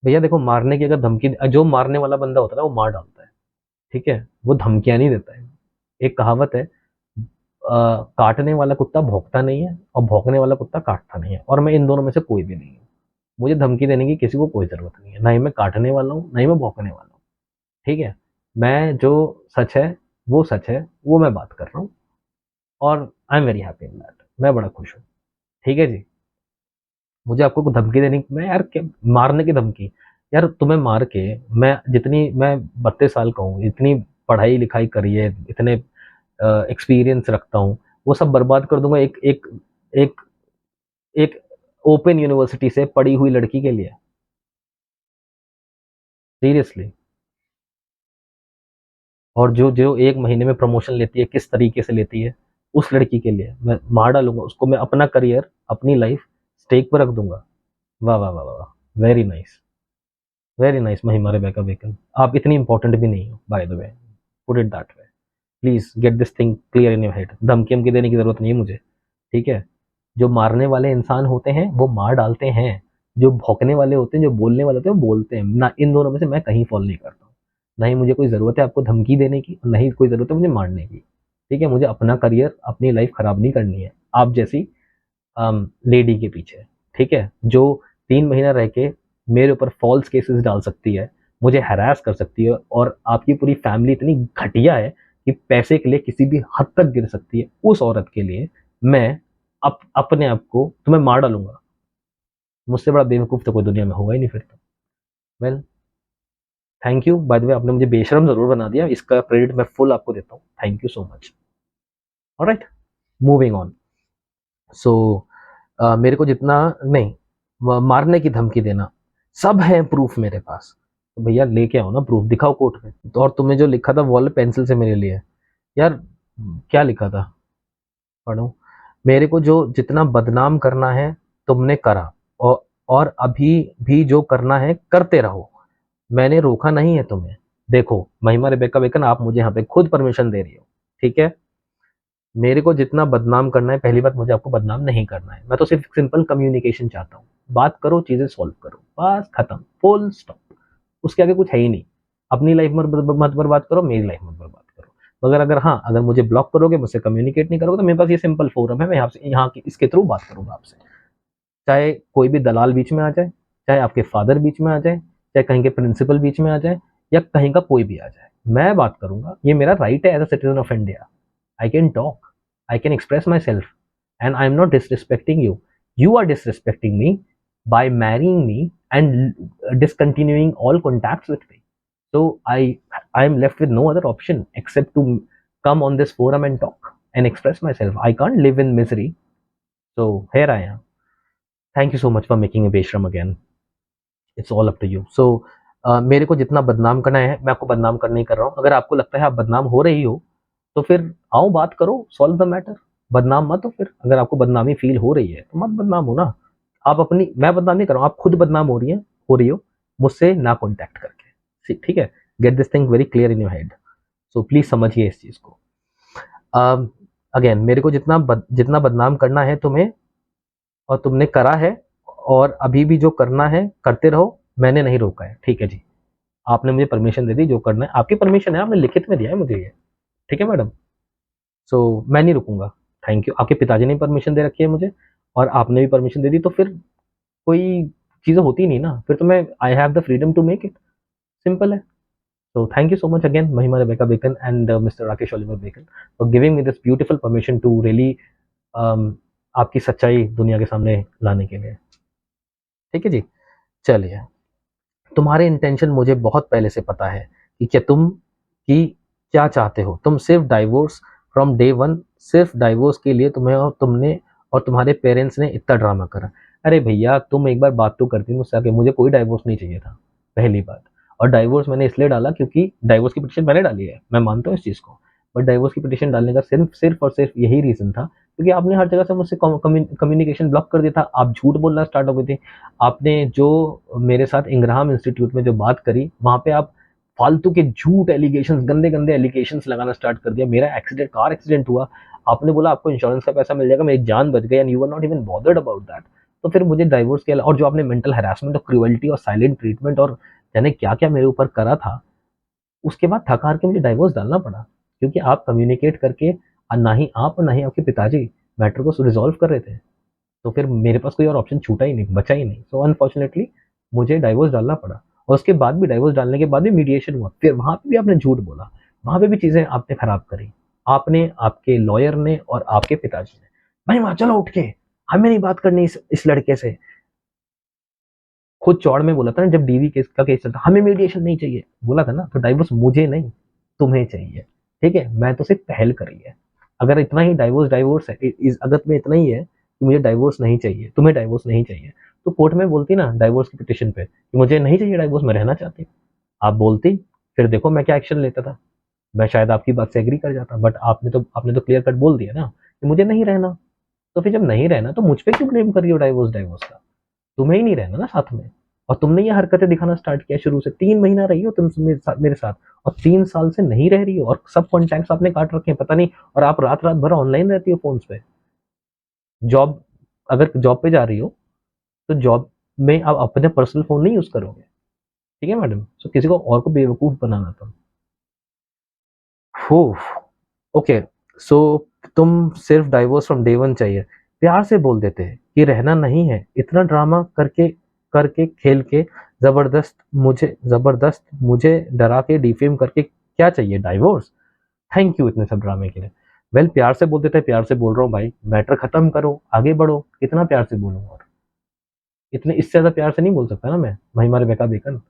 भैया देखो, मारने की अगर धमकी, जो मारने वाला बंदा होता है ना वो मार डालता है. ठीक है, वो धमकियां नहीं देता है. एक कहावत है, काटने वाला कुत्ता भौंकता नहीं है और भौंकने वाला कुत्ता काटता नहीं है, और मैं इन दोनों में से कोई भी नहीं हूँ. मुझे धमकी देने की किसी को कोई ज़रूरत नहीं है. ना ही मैं काटने वाला हूँ, ना ही मैं भौंकने वाला हूँ. ठीक है, मैं जो सच है वो सच है, वो मैं बात कर रहा हूँ, और I am very happy in that. मैं बड़ा खुश हूँ. ठीक है जी. मुझे आपको धमकी देने की, मैं यार क्या, मारने की धमकी. यार तुम्हें मार के, मैं 32 साल का हूँ, इतनी पढ़ाई लिखाई करी है, इतने एक्सपीरियंस रखता हूँ, वो सब बर्बाद कर दूंगा एक एक एक एक ओपन यूनिवर्सिटी से पढ़ी हुई लड़की के लिए. सीरियसली. और जो जो एक महीने में प्रमोशन लेती है, किस तरीके से लेती है, उस लड़की के लिए मैं मार डालूंगा उसको. मैं अपना करियर, अपनी लाइफ स्टेक पर रख दूंगा. वाह वाह वाह वाह, वेरी नाइस, वेरी नाइस महिमा रेबेका बेकन. आप इतनी इंपॉर्टेंट भी नहीं हो, bye the way, put it that way. Please get this thing clear in your head. धमकी हमकी देने की जरूरत नहीं है मुझे. ठीक है, जो मारने वाले इंसान होते हैं वो मार डालते हैं, जो भौंकने वाले होते हैं, जो बोलने वाले होते हैं वो बोलते हैं ना. इन दोनों में से मैं कहीं फॉल नहीं करता हूँ. ना ही मुझे कोई ज़रूरत है आपको धमकी देने की, ना ही कोई ज़रूरत है मुझे मारने की. ठीक है, मुझे अपना करियर, अपनी लाइफ खराब नहीं करनी है आप जैसी लेडी के पीछे. ठीक है, जो 3 महीना रह के मेरे ऊपर फॉल्स केसेस डाल सकती है, मुझे हरास कर सकती है, और आपकी पूरी फैमिली इतनी घटिया है कि पैसे के लिए किसी भी हद तक गिर सकती है, उस औरत के लिए मैं अपने आप को तुम्हें मार डालूंगा. मुझसे बड़ा बेवकूफ़ तो कोई दुनिया में होगा ही नहीं फिर तो. Well, thank you bye the वे, आपने मुझे बेशरम ज़रूर बना दिया, इसका क्रेडिट मैं फुल आपको देता हूँ. Thank you so much. Alright, moving on. So मेरे को जितना नहीं, मारने की धमकी देना, सब है प्रूफ मेरे पास. तो भैया लेके आओ ना प्रूफ, दिखाओ कोर्ट में. तो और तुमने जो लिखा था वॉल पेंसिल से मेरे लिए, यार क्या लिखा था, पढ़ो. मेरे को जो जितना बदनाम करना है तुमने करा, और अभी भी जो करना है करते रहो, मैंने रोका नहीं है तुम्हें. देखो महिमा रेबेका बेकन, आप मुझे यहाँ पे खुद परमिशन दे रही हो. ठीक है, मेरे को जितना बदनाम करना है, पहली बात मुझे आपको बदनाम नहीं करना है. मैं तो सिर्फ सिंपल कम्युनिकेशन चाहता हूँ. बात करो, चीज़ें सॉल्व करो, बस खत्म, फुल स्टॉप. उसके आगे कुछ है ही नहीं. अपनी लाइफ मत बर्बाद करो, मेरी लाइफ मत बर्बाद करो. मगर अगर मुझे ब्लॉक करोगे, मुझसे कम्युनिकेट नहीं करोगे, तो मेरे पास ये सिंपल फोरम है, मैं यहाँ की इसके थ्रू बात करूंगा आपसे. चाहे कोई भी दलाल बीच में आ जाए, चाहे आपके फादर बीच में आ जाए, चाहे कहीं के प्रिंसिपल बीच में आ जाए, या कहीं का कोई भी आ जाए, मैं बात करूंगा. ये मेरा राइट है as a citizen of India. I can talk, I can express myself, and I'm not disrespecting you. You are disrespecting me by marrying me and discontinuing all contacts with me. So I'm left with no other option except to come on this forum and talk and express myself. I can't live in misery. So here I am. Thank you so much for making me Beshram again. It's all up to you. So मेरे को जितना बदनाम करना है मैं आपको बदनाम करने ही कर रहा हूँ। अगर आपको लगता है आप बदनाम हो रही हो तो फिर आओ बात करो, सॉल्व द मैटर। बदनाम मत हो फिर, अगर आपको बदनामी फील हो रही है तो मत बदनाम हो ना। आप अपनी, मैं बदनाम नहीं कर रहा हूँ, आप खुद बदनाम हो रही हो मुझसे ना कॉन्टैक्ट करके, ठीक है। Get this thing very clear in your head. So please समझिए इस चीज को। अगेन मेरे को जितना बदनाम करना है तुम्हें, और तुमने करा है, और अभी भी जो करना है करते रहो, मैंने नहीं रोका है, ठीक है जी। आपने मुझे परमिशन दे दी, जो करना है आपकी परमिशन है, आपने लिखित में दिया है मुझे ये, ठीक है मैडम। सो मैं नहीं रुकूंगा। Thank you. आपके पिताजी ने परमिशन दे रखी है मुझे, और आपने भी परमिशन दे दी, तो फिर कोई चीज़ें होती नहीं ना, फिर तो मैं I have the freedom to make it, simple है। So thank you so much again, Mahima Rebecca Bacon and Mr. Rakesh Oliver Bacon, for giving me this beautiful permission to really आपकी सच्चाई दुनिया के सामने लाने के लिए, ठीक है जी। चलिए, तुम्हारे इंटेंशन मुझे बहुत पहले से पता है कि क्या चाहते हो। तुम सिर्फ डाइवोर्स फ्रॉम डे वन, सिर्फ डाइवोर्स के लिए तुम्हें और तुमने और तुम्हारे पेरेंट्स ने इतना ड्रामा करा। अरे भैया, तुम एक बार बात तो करती मुझसे आके, मुझे कोई डाइवोर्स नहीं चाहिए था, पहली बात। और डाइवोर्स मैंने इसलिए डाला क्योंकि डाइवोर्स की पिटीशन मैंने डाली है, मैं मानता हूँ इस चीज़ को। बट डाइवोर्स की पिटीशन डालने का सिर्फ सिर्फ और सिर्फ यही रीज़न था क्योंकि आपने हर जगह से मुझसे कम्युनिकेशन ब्लॉक कर दिया था। आप झूठ बोलना स्टार्ट हो गए थे। आपने जो मेरे साथ इंग्राम इंस्टीट्यूट में जो बात करी, वहाँ पे आप फालतू के झूठ एलिगेशंस, गंदे गंदे एलिगेशंस लगाना स्टार्ट कर दिया। मेरा एक्सीडेंट, कार एक्सीडेंट हुआ, आपने बोला आपको इंश्योरेंस का पैसा मिल जाएगा, मेरी जान बच गई, and you are not even bothered about that. तो फिर मुझे डाइवोर्स के, और जो आपने मेंटल हैरेसमेंट और क्रुएल्टी और साइलेंट ट्रीटमेंट और जाने क्या क्या मेरे ऊपर करा था, उसके बाद थक हार के मुझे डाइवोर्स डालना पड़ा क्योंकि आप कम्युनिकेट करके, ना ही आप और ना ही आपके पिताजी मैटर को रिजॉल्व कर रहे थे। तो फिर मेरे पास कोई और ऑप्शन छूटा ही नहीं, बचा ही नहीं। सो अनफॉर्चुनेटली मुझे डाइवोर्स डालना पड़ा। और उसके बाद भी, डाइवोर्स डालने के बाद भी मीडिएशन हुआ, फिर वहां पे भी आपने झूठ बोला, वहां पे भी चीजें आपने खराब करी, आपने, आपके लॉयर ने और आपके पिताजी ने। भाई वहां चलो उठ के, हमें नहीं बात करनी इस लड़के से। खुद चौड़ में बोला था ना, जब डीवी केस का केस चलता, हमें मीडिएशन नहीं चाहिए बोला था ना, तो डाइवोर्स मुझे नहीं तुम्हें चाहिए, ठीक है। मैं तो सिर्फ पहल करी है। अगर इतना ही डाइवोर्स डाइवोर्स है, इस अगत में इतना ही है कि मुझे डाइवोर्स नहीं चाहिए, तुम्हें डाइवोर्स नहीं चाहिए, तो कोर्ट में बोलती ना डाइवोर्स की पिटिशन पे कि मुझे नहीं चाहिए डाइवोर्स, मैं रहना चाहती हूँ, आप बोलती, फिर देखो मैं क्या एक्शन लेता था। मैं शायद आपकी बात से एग्री कर जाता, बट आपने तो क्लियर कट बोल दिया ना कि मुझे नहीं रहना। तो फिर जब नहीं रहना तो मुझ पे क्यों ब्लेम कर रही हो डाइवोर्स डाइवोर्स का? तुम्हें ही नहीं रहना ना साथ में। और तुमने ये हरकतें दिखाना स्टार्ट किया शुरू से, 3 महीना रही हो तुम मेरे साथ, और 3 साल से नहीं रह रही हो, और सब कॉन्टैक्ट्स आपने काट रखे हैं पता नहीं, और आप रात रात भर ऑनलाइन रहती हो फोन पे। जॉब, अगर जॉब पे जा रही हो तो जॉब में आप अपने पर्सनल फोन नहीं यूज करोगे, ठीक है मैडम। सो किसी को और को बेवकूफ बनाना था। ओके, सो तुम सिर्फ डाइवोर्स फ्रॉम डे वन चाहिए, प्यार से बोल देते हैं कि रहना नहीं है, इतना ड्रामा करके करके खेल के, जबरदस्त मुझे डरा के डिफेम करके क्या चाहिए डाइवोर्स? थैंक यू इतने सब ड्रामे के लिए। वेल, प्यार से बोल देते हैं, प्यार से बोल रहा हूँ भाई, मैटर खत्म करो, आगे बढ़ो। कितना प्यार से बोलूँ और, इतने इससे ज्यादा प्यार से नहीं बोल सकता ना मैं, महिमा रेबेका बेकन।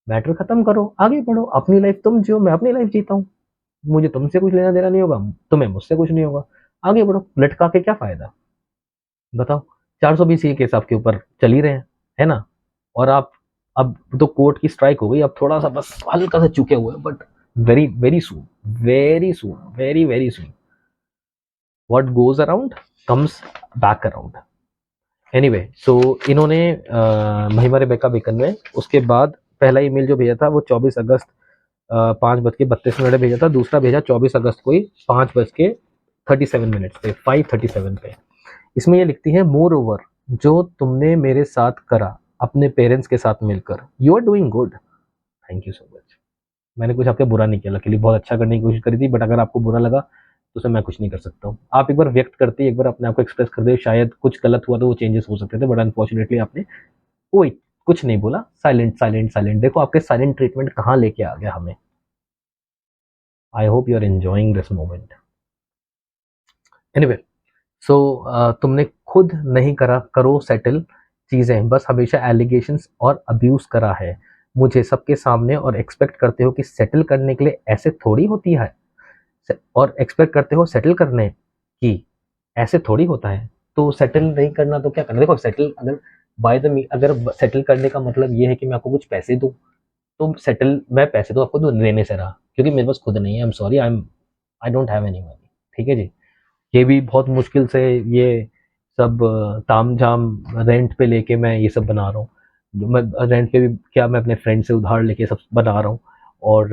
मैटर खत्म करो, आगे बढ़ो, अपनी लाइफ तुम जियो, मैं अपनी लाइफ जीता हूँ। मुझे तुमसे कुछ लेना देना नहीं होगा, तुम्हें मुझसे कुछ नहीं होगा। आगे बढ़ो, लटका के क्या फायदा, बताओ। 420 ये केस आपके ऊपर चल ही रहे हैं, है ना। और आप, अब तो कोर्ट की स्ट्राइक हो गई, अब थोड़ा सा बस हल्का सा चुके हुए, but very very soon, very soon, very very soon, what goes around comes back around. Anyway, so इन्होंने महिमा रेबेका बेकन में उसके बाद पहला ईमेल जो भेजा था वो 24 अगस्त 5:32 भेजा था। दूसरा भेजा 24 अगस्त को ही 5:37 पे, 5:37 पे। इसमें ये लिखती है, मोर ओवर, जो तुमने मेरे साथ करा अपने पेरेंट्स के साथ मिलकर, you are doing good, thank you so much. मैंने कुछ आपके बुरा नहीं किया, लकीली बहुत अच्छा करने की कोशिश करी थी, बट अगर आपको बुरा लगा तो उसमें मैं कुछ नहीं कर सकता हूँ। आप एक बार व्यक्त करते, एक बार अपने आप को एक्सप्रेस कर दे, शायद कुछ गलत हुआ तो वो चेंजेस हो सकते थे, बट अनफॉर्चुनेटली आपने कोई कुछ नहीं बोला, साइलेंट साइलेंट साइलेंट। देखो आपके साइलेंट ट्रीटमेंट कहाँ लेके आ गया हमें। I hope you are enjoying this moment. Anyway, so तुमने खुद नहीं करो सेटल चीजें, बस हमेशा एलिगेशंस और अब्यूज करा है मुझे सबके सामने, और एक्सपेक्ट करते हो कि सेटल करने के लिए ऐसे थोड़ी होती है, और एक्सपेक्ट करते हो सेटल करने की, ऐसे थोड़ी होता है। तो सेटल नहीं करना तो क्या करना? देखो सेटल, अगर बाय द, अगर सेटल करने का मतलब ये है कि मैं आपको कुछ पैसे दूं, तो सेटल, मैं पैसे तो आपको देने से रहा क्योंकि मेरे पास खुद नहीं है, I am sorry, I don't have any money, ठीक है जी। ये भी बहुत मुश्किल से ये सब ताम झाम रेंट पे लेके मैं ये सब बना रहा हूँ। मैं रेंट पे भी क्या, मैं अपने फ्रेंड से उधार लेके सब बना रहा हूँ। और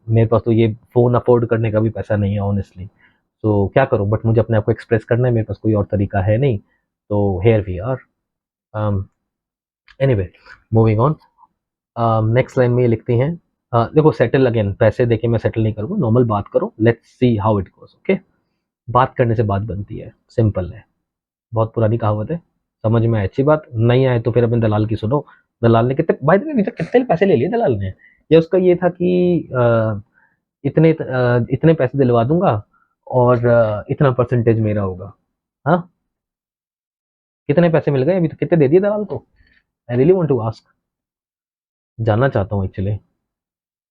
मेरे पास तो ये फ़ोन अफोर्ड करने का भी पैसा नहीं है ऑनेस्टली। तो क्या करूँ, बट मुझे अपने आप को एक्सप्रेस करना है, मेरे पास कोई और तरीका है नहीं। तो here we are. Anyway, moving on. Next line में ये लिखती हैं, देखो सेटल अगेन, पैसे देके मैं सेटल नहीं करूँगा, नॉर्मल बात करो, let's see how it goes, okay. बात करने से बात बनती है, सिंपल है। बहुत पुरानी कहावत है, समझ में आए अच्छी बात, नहीं आए तो फिर अपने दलाल की सुनो। दलाल ने कितने, बाय द वे अभी तक कितने पैसे ले लिए दलाल ने? या उसका ये था कि इतने पैसे दिलवा दूंगा और इतना परसेंटेज मेरा होगा। हाँ, कितने पैसे मिल गए अभी तक, कितने दे दिए दलाल को? I really want to ask, जानना चाहता हूँ एक्चुअली।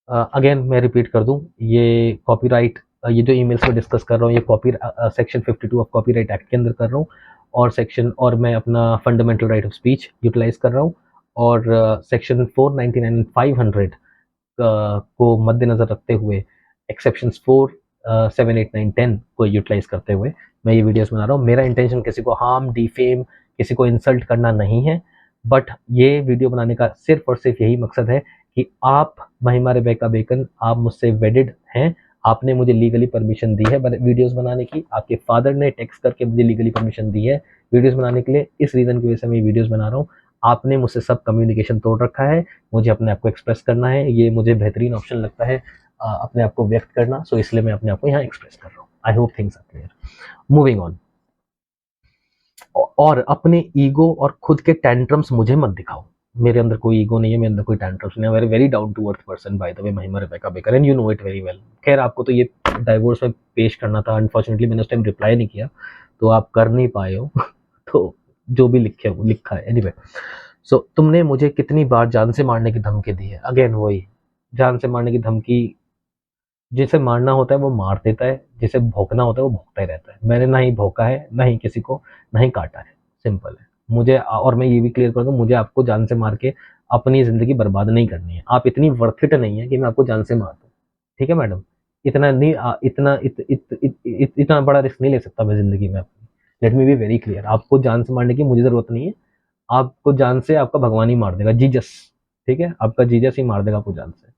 अगेन मैं रिपीट कर दूं, ये कॉपीराइट, ये जो ईमेल्स में डिस्कस कर रहा हूँ, ये copy section 52 of copyright act के अंदर कर रहा हूँ। और सेक्शन, और मैं अपना fundamental right of speech utilize कर रहा हूँ। और सेक्शन 499 एंड 500 को मद्देनजर रखते हुए, एक्सेप्शंस 4, 7, 8, 9, 10 को यूटिलाइज करते हुए मैं ये वीडियोस बना रहा हूँ। मेरा इंटेंशन किसी को हार्म, डिफेम, किसी को इंसल्ट करना नहीं है। बट ये वीडियो बनाने का सिर्फ और सिर्फ यही मकसद है कि आप, महिमा रेबेका बेकन, आप मुझसे वेडिड हैं, आपने मुझे लीगली परमिशन दी है वीडियोस बनाने की, आपके फादर ने टेक्स्ट करके मुझे लीगली परमिशन दी है वीडियोस बनाने के लिए। इस रीज़न की वजह से मैं ये वीडियोस बना रहा हूँ। आपने मुझसे सब कम्युनिकेशन तोड़ रखा है, मुझे अपने आप को एक्सप्रेस करना है, ये मुझे बेहतरीन ऑप्शन लगता है अपने आप को व्यक्त करना, सो इसलिए मैं अपने आप को यहाँ एक्सप्रेस कर रहा हूँ। I hope things are clear. Moving on. और अपने ईगो और खुद के टेंट्रम्स मुझे मत दिखाओ। मेरे अंदर कोई ईगो नहीं है, मेरे अंदर कोई टेंट्रम्स नहीं है। Very very down to earth person by the way, Mahima Rebecca Baker, and you know it very well. खैर, आपको तो ये डाइवोर्स में पेश करना था, अनफॉर्चुनेटली मैंने उस टाइम रिप्लाई नहीं किया, तो आप कर नहीं पाए हो। तो जो भी लिखे वो लिखा है। एनीवे, सो तुमने मुझे कितनी बार जान से मारने की धमकी दी है? अगेन वही, जान से मारने की धमकी, जिसे मारना होता है वो मार देता है, जिसे भौंकना होता है वो भौंकता ही रहता है। मैंने ना ही भौंका है, ना ही किसी को, ना ही काटा है। सिंपल है। मुझे, और मैं ये भी क्लियर कर दूं, मुझे आपको जान से मार के अपनी ज़िंदगी बर्बाद नहीं करनी है। आप इतनी वर्थ इट नहीं है कि मैं आपको जान से मार दूँ। ठीक है मैडम? इतना नहीं, इतना बड़ा रिस्क नहीं ले सकता मैं ज़िंदगी में अपनी। Let me be very clear, आपको जान से मारने की मुझे ज़रूरत नहीं है। आपको जान से आपका भगवान ही मार देगा, जीसस। ठीक है? आपका जीसस ही मार देगा आपको जान से।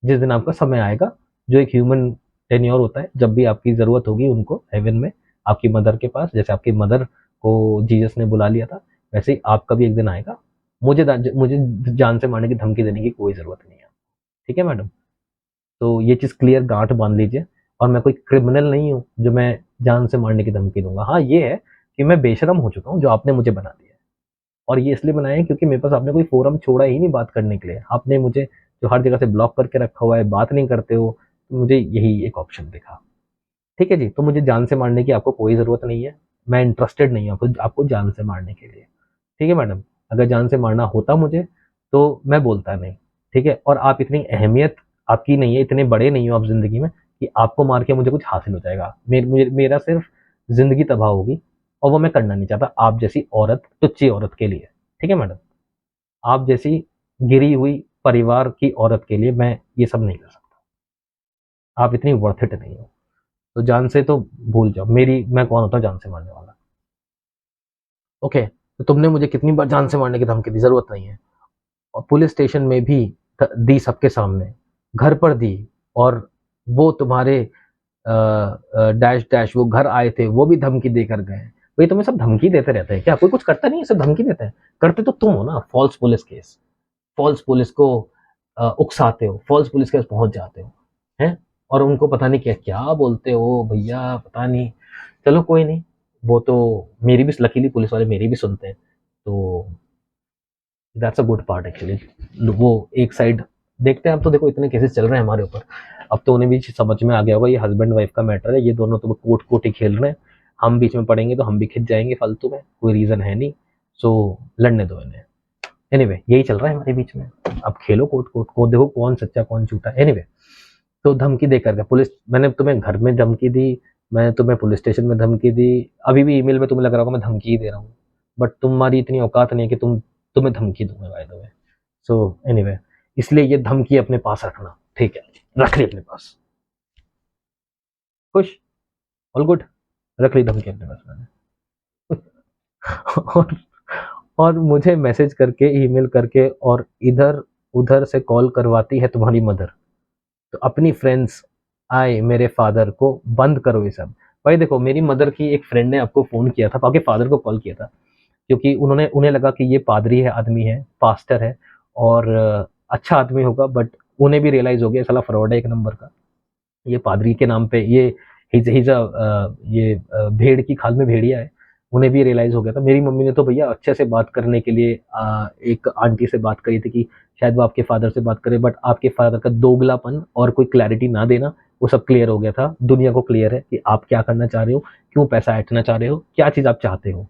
जिस दिन आपका समय आएगा, जो एक ह्यूमन टेन्योर होता है, जब भी आपकी ज़रूरत होगी उनको हेवन में, आपकी मदर के पास, जैसे आपकी मदर को जीसस ने बुला लिया था, वैसे ही आपका भी एक दिन आएगा। मुझे जान से मारने की धमकी देने की कोई ज़रूरत नहीं है। ठीक है मैडम? तो ये चीज़ क्लियर गांठ बांध लीजिए। और मैं कोई क्रिमिनल नहीं हूँ जो मैं जान से मारने की धमकी दूंगा। हाँ, ये है कि मैं बेशरम हो चुका हूँ, जो आपने मुझे बना दिया है। और ये इसलिए बनाया है क्योंकि मेरे पास आपने कोई फोरम छोड़ा ही नहीं बात करने के लिए। आपने मुझे जो हर जगह से ब्लॉक करके रखा हुआ है, बात नहीं करते हो, तो मुझे यही एक ऑप्शन दिखा। ठीक है जी, तो मुझे जान से मारने की आपको कोई ज़रूरत नहीं है। मैं इंटरेस्टेड नहीं हूँ आपको आपको जान से मारने के लिए। ठीक है मैडम? अगर जान से मारना होता मुझे, तो मैं बोलता नहीं। ठीक है? और आप इतनी अहमियत आपकी नहीं है, इतने बड़े नहीं हो आप ज़िंदगी में कि आपको मार के मुझे कुछ हासिल हो जाएगा। मेरा सिर्फ ज़िंदगी तबाह होगी, और वो मैं करना नहीं चाहता आप जैसी औरत, टुच्ची औरत के लिए। ठीक है मैडम? आप जैसी गिरी हुई परिवार की औरत के लिए मैं ये सब नहीं कर सकता। आप इतनी वर्थ इट नहीं हो। तो जान से तो भूल जाओ, मेरी, मैं कौन होता हूँ जान से मारने वाला? ओके, तो तुमने मुझे कितनी बार जान से मारने की धमकी दी, ज़रूरत नहीं है। और पुलिस स्टेशन में भी दी, सबके सामने, घर पर दी। और वो तुम्हारे डैश डैश वो घर आए थे, वो भी धमकी देकर गए। भाई, तुम्हें सब धमकी देते रहते हैं क्या? कोई कुछ करता नहीं है, सब धमकी देते हैं। करते तो तुम हो ना, false police case, false police को उकसाते हो, फॉल्स पुलिस केस पहुंच जाते हो, हैं? और उनको पता नहीं क्या क्या बोलते हो भैया, पता नहीं। चलो कोई नहीं, वो तो मेरी भी, लकीली पुलिस वाले मेरी भी सुनते हैं, तो that's a good part actually. वो एक साइड देखते हैं। अब तो देखो इतने केसेस चल रहे हैं हमारे ऊपर, अब तो उन्हें भी समझ में आ गया होगा ये हस्बैंड वाइफ का मैटर है, ये दोनों तो कोर्ट कोर्ट ही खेल रहे हैं। हम बीच में पड़ेंगे तो हम भी खिंच जाएंगे फालतू में, कोई रीज़न है नहीं। सो लड़ने दो इन्हें। एनीवे, यही चल रहा है हमारे बीच में। अब खेलो कोर्ट कोर्ट को, देखो कौन सच्चा कौन झूठा। एनीवे, तो धमकी दे करके पुलिस, मैंने तुम्हें घर में धमकी दी, मैंने तुम्हें पुलिस स्टेशन में धमकी दी, अभी भी ईमेल में तुम्हें लग रहा होगा मैं धमकी ही दे रहा हूँ। बट तुम्हारी इतनी औकात नहीं है कि तुम्हें धमकी दूंगा bye the way. So anyway, इसलिए ये धमकी अपने पास रखना, ठीक है, रख ली अपने पास। खुश, ऑल गुड, रख ली धमकी अपने पास मैंने। और और मुझे मैसेज करके, ईमेल करके और इधर उधर से कॉल करवाती है तुम्हारी मदर। तो अपनी फ्रेंड्स आए मेरे फादर को, बंद करो ये सब। भाई देखो, मेरी मदर की एक फ्रेंड ने आपको फ़ोन किया था, आपके फादर को कॉल किया था, क्योंकि उन्हें लगा कि ये पादरी है, आदमी है, पास्टर है और अच्छा आदमी होगा, बट उन्हें भी रियलाइज़ हो गया साला फ्रॉड है एक नंबर का। ये पादरी के नाम पे ये भेड़ की खाल में भेड़िया है। उन्हें भी रियलाइज़ हो गया था। मेरी मम्मी ने तो भैया अच्छे से बात करने के लिए एक आंटी से बात करी थी कि शायद वो आपके फादर से बात करे, बट आपके फादर का दोगलापन और कोई क्लैरिटी ना देना, वो सब क्लियर हो गया था। दुनिया को क्लियर है कि आप क्या करना चाह रहे हो, क्यों पैसा ऐंठना चाह रहे हो, क्या चीज़ आप चाहते हो।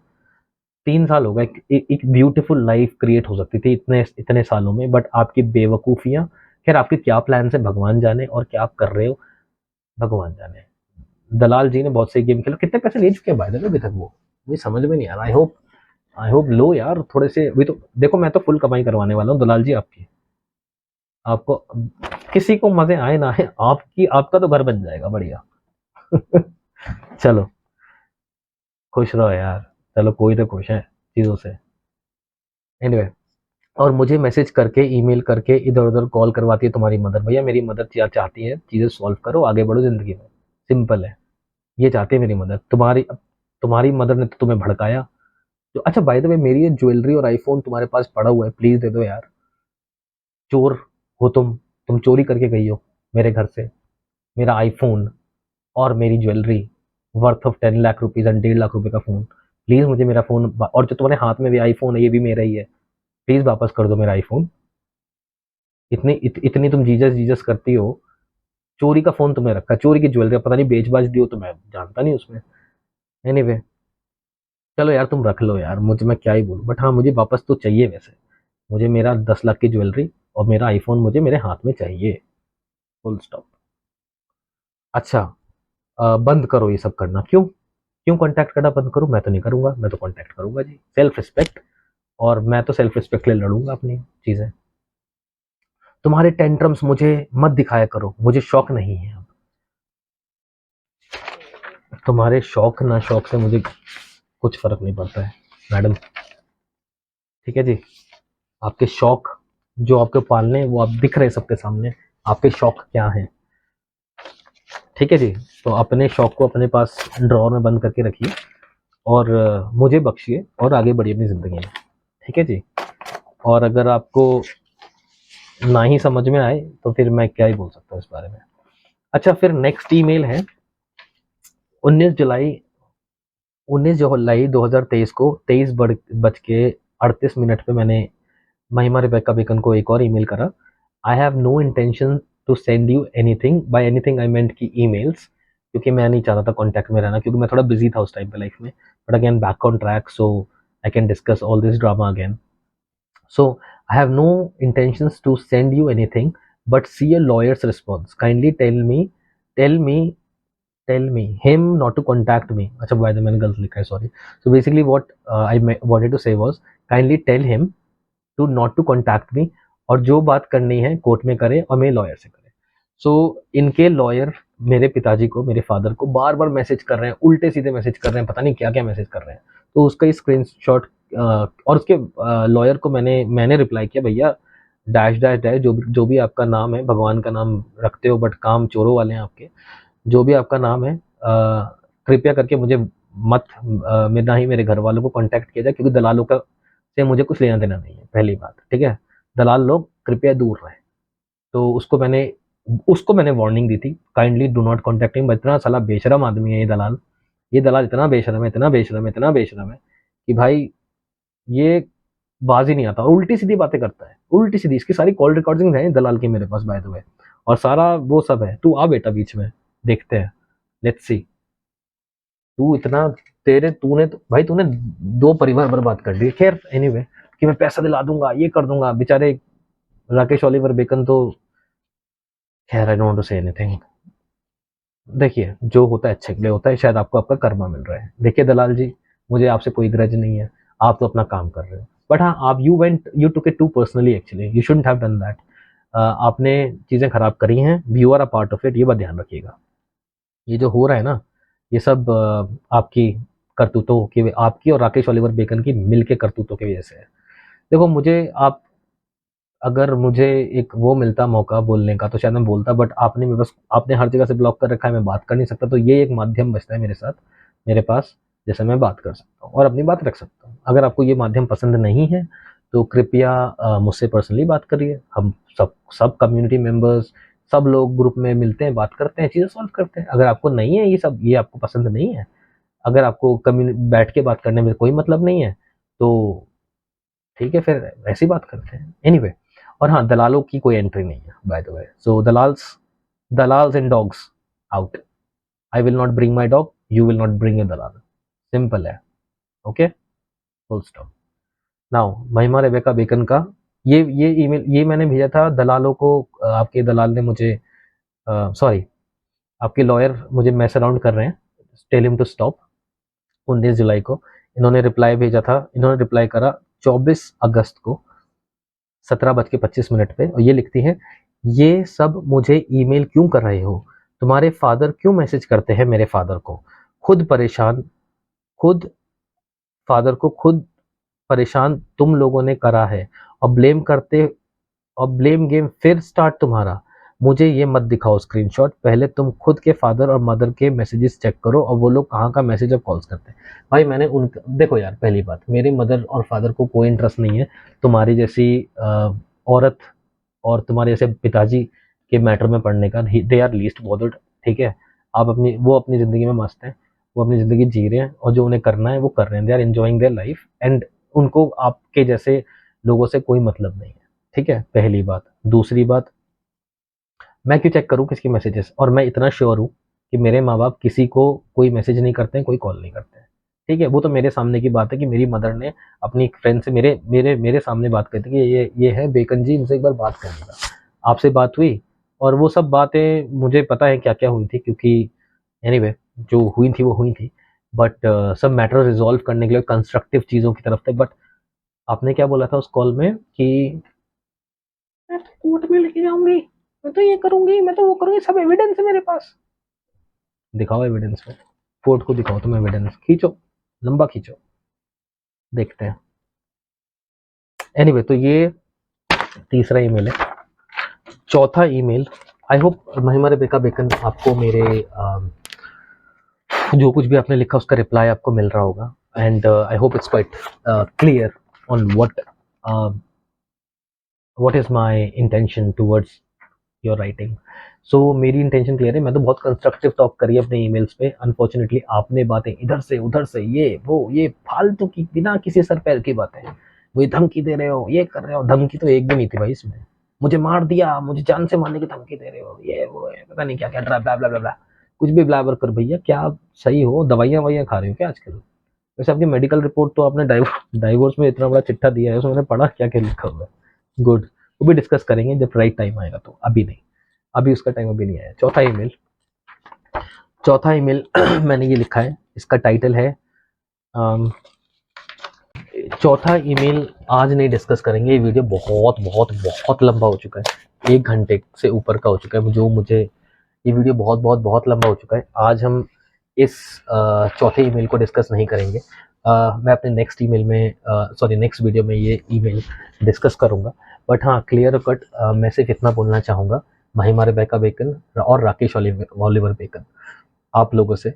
3 साल हो गए, एक ब्यूटीफुल लाइफ क्रिएट हो सकती थी इतने इतने सालों में, बट आपकी बेवकूफ़ियाँ, खैर आपके क्या प्लान है भगवान जाने, और क्या आप कर रहे हो भगवान जाने। दलाल जी ने बहुत सही गेम खेला। कितने पैसे ले चुके हैं भाई अभी तक वो, मुझे समझ में नहीं आ रहा। आई होप लो यार थोड़े से। अभी तो देखो, मैं तो फुल कमाई करवाने वाला हूँ दलाल जी आपकी। आपको किसी को मजे आए ना आए, आपका तो घर बन जाएगा बढ़िया। चलो खुश रहो यार, चलो कोई तो खुश है चीज़ों से। एनीवे, और मुझे मैसेज करके, ईमेल करके, इधर उधर कॉल करवाती है तुम्हारी मदर। भैया मेरी मदर चाहती है चीज़ें सॉल्व करो, आगे बढ़ो ज़िंदगी में, सिंपल है। ये चाहती है मेरी मदर। तुम्हारी मदर ने तो तुम्हें भड़काया। तो अच्छा, बाय द वे, मेरी ये ज्वेलरी और आईफोन तुम्हारे पास पड़ा हुआ है, प्लीज़ दे दो यार। चोर हो तुम चोरी करके गई हो मेरे घर से मेरा आईफोन और मेरी jewellery worth of 10 lakh rupees and 1.5 lakh रुपए का फ़ोन। प्लीज़ मुझे मेरा फ़ोन, और जो तुम्हारे हाथ में भी आईफोन है ये भी मेरा ही है, प्लीज़ वापस कर दो मेरा आईफोन। इतनी तुम जीजस जीजस करती हो। चोरी का फ़ोन तुमने रखा, चोरी की ज्वेलरी पता नहीं बेच बाच दी हो तो मैं जानता नहीं उसमें। एनीवे, चलो यार तुम रख लो यार, मुझे मैं क्या ही बोलूँ, बट हाँ मुझे वापस तो चाहिए वैसे। मुझे मेरा 10 लाख की ज्वेलरी और मेरा आईफोन मुझे मेरे हाथ में चाहिए, फुल स्टॉप। अच्छा, बंद करो ये सब करना। क्यों क्यों कांटेक्ट करना बंद करूं? मैं तो नहीं करूंगा, मैं तो कांटेक्ट करूंगा जी, सेल्फ रिस्पेक्ट। और मैं तो सेल्फ रिस्पेक्ट के लिए लड़ूंगा अपनी चीज़ें। तुम्हारे टेंट्रम्स मुझे मत दिखाया करो, मुझे शौक नहीं है। तुम्हारे शौक ना शौक से मुझे कुछ फर्क नहीं पड़ता है मैडम, ठीक है जी। आपके शौक जो आपके पालने हैं वो आप दिख रहे हैं सबके सामने, आपके शौक क्या हैं, ठीक है जी। तो अपने शौक को अपने पास ड्रॉर में बंद करके रखिए और मुझे बख्शिए और आगे बढ़िए अपनी ज़िंदगी में, ठीक है जी। और अगर आपको ना ही समझ में आए तो फिर मैं क्या ही बोल सकता हूँ इस बारे में। अच्छा, फिर नेक्स्ट ईमेल है 19 जुलाई 19 जुलाई 2023 को 23:38 पे मैंने महिमा रेबेका बेकन को एक और ईमेल करा। I have no intention to send you anything, by anything I meant की ईमेल्स, क्योंकि मैं नहीं चाहता था कांटेक्ट में रहना, क्योंकि मैं थोड़ा बिजी था उस टाइम पे लाइफ में। But again back on track, so I can discuss all this drama again. So I have no intentions to send you anything, but see a lawyer's response. Kindly tell me, tell me him not to contact me. अच्छा, by the मैंने गलत लिखा है, sorry. So basically what wanted to say was, kindly tell him to not to contact me, और जो बात करनी है कोर्ट में करे और मेरे लॉयर से करे। सो इनके लॉयर मेरे पिताजी को, मेरे फादर को बार बार मैसेज कर रहे हैं, उल्टे सीधे मैसेज कर रहे हैं, पता नहीं क्या क्या मैसेज कर रहे हैं। तो उसका स्क्रीनशॉट, और उसके लॉयर को मैंने रिप्लाई किया, भैया डैश डैश डैश, जो भी आपका नाम है, भगवान का नाम रखते हो बट काम चोरों वाले हैं आपके, जो भी आपका नाम है, कृपया करके मुझे मत, ना ही मेरे घर वालों को कांटेक्ट किया जाए, क्योंकि दलालों का से मुझे कुछ लेना देना नहीं है, पहली बात, ठीक है। दलाल लोग कृपया दूर रहें। तो उसको मैंने वार्निंग दी थी, kindly do not contact him. इतना साला बेशरम आदमी है ये दलाल इतना बेशरम है, इतना बेशरम है, इतना बेशरम है कि भाई ये बाज ही नहीं आता, और उल्टी सीधी बातें करता है, उल्टी सीधी। इसकी सारी कॉल रिकॉर्डिंग है दलाल की मेरे पास बाय द वे, और सारा वो सब है। तू आ बेटा बीच में, देखते हैं, लेट्स सी। तू इतना, तूने 2 परिवार बर्बाद कर दिए। खैर एनीवे, कि मैं पैसा दिला दूंगा, ये कर दूंगा, बेचारे राकेश ओलिवर बेकन तो, खैर I don't to say anything. देखिए, जो होता है अच्छे के लिए होता है, शायद आपको आपका कर्मा मिल रहा है। देखिए दलाल जी, मुझे आपसे कोई ग्रज नहीं है, आप तो अपना काम कर रहे हो, बट हाँ, आप you took it too personally, actually you shouldn't have done that. आपने चीज़ें ख़राब करी हैं, you are a part of it, ये बात ध्यान रखिएगा। ये जो हो रहा है ना, ये सब आपकी करतूतों की, आपकी और राकेश ओलिवर बेकन की मिल के करतूतों की वजह से है। देखो मुझे आप, अगर मुझे एक वो मिलता मौका बोलने का तो शायद मैं बोलता, बट आपने मेरे बस, आपने हर जगह से ब्लॉक कर रखा है, मैं बात कर नहीं सकता, तो ये एक माध्यम बचता है मेरे साथ, मेरे पास, जैसे मैं बात कर सकता हूँ और अपनी बात रख सकता हूँ। अगर आपको ये माध्यम पसंद नहीं है तो कृपया मुझसे पर्सनली बात करिए। हम सब सब कम्युनिटी मेंबर्स, सब लोग ग्रुप में मिलते हैं, बात करते हैं, चीज़ें सॉल्व करते हैं। अगर आपको नहीं है ये सब, ये आपको पसंद नहीं है, अगर आपको बैठ के बात करने में कोई मतलब नहीं है, तो ठीक है, फिर ऐसी बात करते हैं। एनीवे, और हाँ, दलालों की कोई एंट्री नहीं है by the way, so dalals and dogs out. I will not bring my dog, you will not bring a dalal, simple है। Okay, full stop. Now Mahima Rebecca Bacon का ये ईमेल, ये मैंने भेजा था दलालों को। आपके दलाल ने मुझे, सॉरी, आपके लॉयर मुझे मैस अराउंड कर रहे हैं, टेल हिम टू स्टॉप। 19 जुलाई को इन्होंने रिप्लाई भेजा था, इन्होंने रिप्लाई करा 24 अगस्त को 17:25 पे, और ये लिखती हैं, ये सब मुझे ईमेल क्यों कर रहे हो? तुम्हारे फादर क्यों मैसेज करते हैं मेरे फादर को? खुद परेशान, खुद फादर को खुद परेशान तुम लोगों ने करा है, और ब्लेम करते, और ब्लेम गेम फिर स्टार्ट तुम्हारा। मुझे ये मत दिखाओ स्क्रीनशॉट, पहले तुम खुद के फादर और मदर के मैसेजेस चेक करो, और वो लोग कहाँ का मैसेज और कॉल्स करते हैं। भाई मैंने उन, देखो यार, पहली बात, मेरी मदर और फादर को कोई इंटरेस्ट नहीं है तुम्हारी जैसी औरत और तुम्हारे जैसे पिताजी के मैटर में पढ़ने का। दे आर लीस्ट बॉदर्ड, ठीक है। आप अपनी, वो अपनी ज़िंदगी में मस्त हैं, वो अपनी ज़िंदगी जी रहे हैं, और जो उन्हें करना है वो कर रहे हैं, they are enjoying their life, and उनको आपके जैसे लोगों से कोई मतलब नहीं है, ठीक है, पहली बात। दूसरी बात, मैं क्यों चेक करूँ किसकी मैसेजेस, और मैं इतना श्योर हूँ कि मेरे माँ बाप किसी को कोई मैसेज नहीं करते हैं, कोई कॉल नहीं करते हैं, ठीक है। वो तो मेरे सामने की बात है कि मेरी मदर ने अपनी फ्रेंड से मेरे मेरे मेरे सामने बात करी थी कि ये है बेकन जी, इनसे एक बार बात करिएगा। आपसे बात हुई, और वो सब बातें मुझे पता है क्या क्या हुई थी, क्योंकि एनीवे जो हुई थी वो हुई थी, बट सब मैटर रिजॉल्व करने के लिए कंस्ट्रक्टिव चीज़ों की तरफ थे। बट आपने क्या बोला था उस कॉल में कि मैं तो कोर्ट में लेके जाऊंगी, मैं तो ये करूंगी, मैं तो वो करूंगी, सब एविडेंस है मेरे पास। दिखाओ एविडेंस में, कोर्ट को दिखाओ, तुम एविडेंस खींचो, लंबा खींचो, देखते हैं। एनीवे, तो ये तीसरा ईमेल है। चौथा ईमेल, आई होप महिमा रेबेका बेकन, आपको मेरे जो कुछ भी आपने लिखा उसका रिप्लाई आपको मिल रहा होगा, and I hope it's quite clear on what is my intention towards your writing. So मेरी इंटेंशन क्लियर है, मैं तो बहुत कंस्ट्रक्टिव टॉक करी अपने ईमेल्स पे। अनफॉर्चुनेटली आपने बातें इधर से उधर से, ये वो, ये फालतू की बिना किसी सर पैर की बातें, वो ये धमकी दे रहे हो, ये कर रहे हो। धमकी तो एक भी नहीं थी भाई इसमें, मुझे मार दिया, मुझे जान से मारने की धमकी दे रहे हो, ये वो है, पता नहीं क्या क्या, ब्ला ब्ला ब्ला ब्ला, कुछ भी ब्लाबर कर भैया। क्या आप सही हो? दवाइयाँ ववाइयाँ खा रहे हो क्या आजकल? वैसे आपकी मेडिकल रिपोर्ट तो आपने डाइवोर्स में इतना बड़ा चिट्ठा दिया है, उसमें मैंने पढ़ा क्या क्या लिखा हुआ है। गुड, वो भी डिस्कस करेंगे जब राइट टाइम आएगा, तो अभी नहीं, अभी उसका टाइम अभी नहीं आया। चौथा ईमेल मैंने ये लिखा है, इसका टाइटल है चौथा ईमेल आज नहीं डिस्कस करेंगे, ये वीडियो बहुत बहुत बहुत लंबा हो चुका है, 1 घंटे से ऊपर का हो चुका है, जो मुझे ये वीडियो बहुत बहुत बहुत लंबा हो चुका है। आज हम इस चौथे ईमेल को डिस्कस नहीं करेंगे। मैं अपने नेक्स्ट ईमेल में, सॉरी नेक्स्ट वीडियो में ये ईमेल डिस्कस करूंगा। बट हाँ, क्लियर कट मैं सिर्फ इतना बोलना चाहूँगा महिमा रेबेका बेकन और राकेश ओलिवर बेकन, आप लोगों से,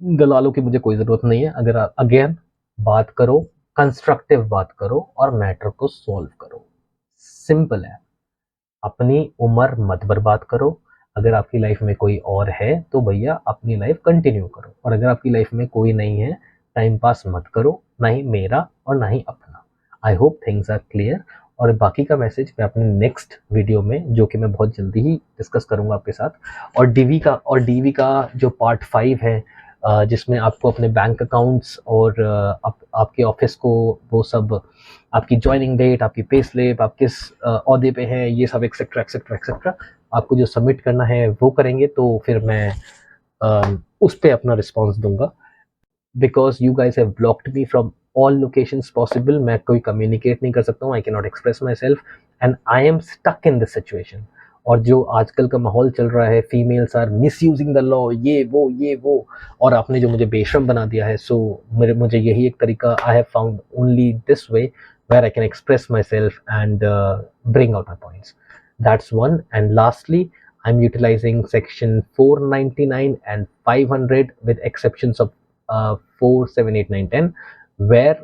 दलालों की मुझे कोई ज़रूरत नहीं है। अगर आप अगेन बात करो, कंस्ट्रक्टिव बात करो और मैटर को सॉल्व करो, सिंपल है। अपनी उम्र मत बर्बाद करो। अगर आपकी लाइफ में कोई और है तो भैया अपनी लाइफ कंटिन्यू करो, और अगर आपकी लाइफ में कोई नहीं है, टाइम पास मत करो, ना ही मेरा और ना ही अपना। I hope things are clear. और बाकी का मैसेज मैं अपने नेक्स्ट वीडियो में, जो कि मैं बहुत जल्दी ही डिस्कस करूंगा आपके साथ, और डीवी का जो पार्ट 5 है, जिसमें आपको अपने बैंक अकाउंट्स और आपके ऑफिस को वो सब, आपकी ज्वाइनिंग डेट, आपकी पे स्लिप, आप किस ओहदे पे हैं, ये सब एक्सेट्रा एक्सेट्रा एक्सेट्रा आपको जो सबमिट करना है वो करेंगे, तो फिर मैं उस पर अपना रिस्पॉन्स दूंगा। Because you guys have blocked me from all locations possible, मैं कोई कम्युनिकेट नहीं कर सकता हूँ, I can not express myself. And I am stuck in this situation. और जो आजकल का माहौल चल रहा है, females are misusing the law, ये वो, और आपने जो मुझे बेशरम बना दिया है, सो मुझे यही एक तरीका, I have found only this way where I can express myself and bring out my points. That's one. And lastly, I'm utilizing section 499 and 500 with exceptions of 4, 7, 8, 9, 10, where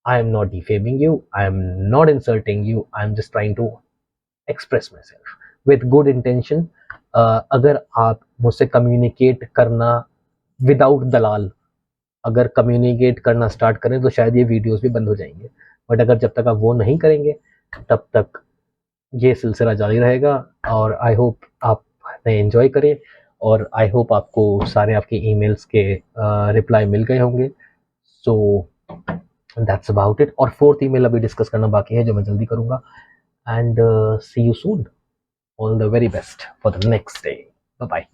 I am not defaming you, I am not insulting you, I am just trying to express myself with good intention. अगर आप मुझसे communicate करना without दलाल, अगर communicate करना start करें तो शायद ये वीडियोस भी बंद हो जाएंगे, बट अगर जब तक आप वो नहीं करेंगे तब तक ये सिलसिला जारी रहेगा। और आई होप आप एंजॉय करें, और आई होप आपको सारे आपके ईमेल्स के रिप्लाई मिल गए होंगे। So that's about it. और फोर्थ ईमेल अभी डिस्कस करना बाकी है जो मैं जल्दी करूँगा। And see you soon. All the very best for the next day. Bye bye.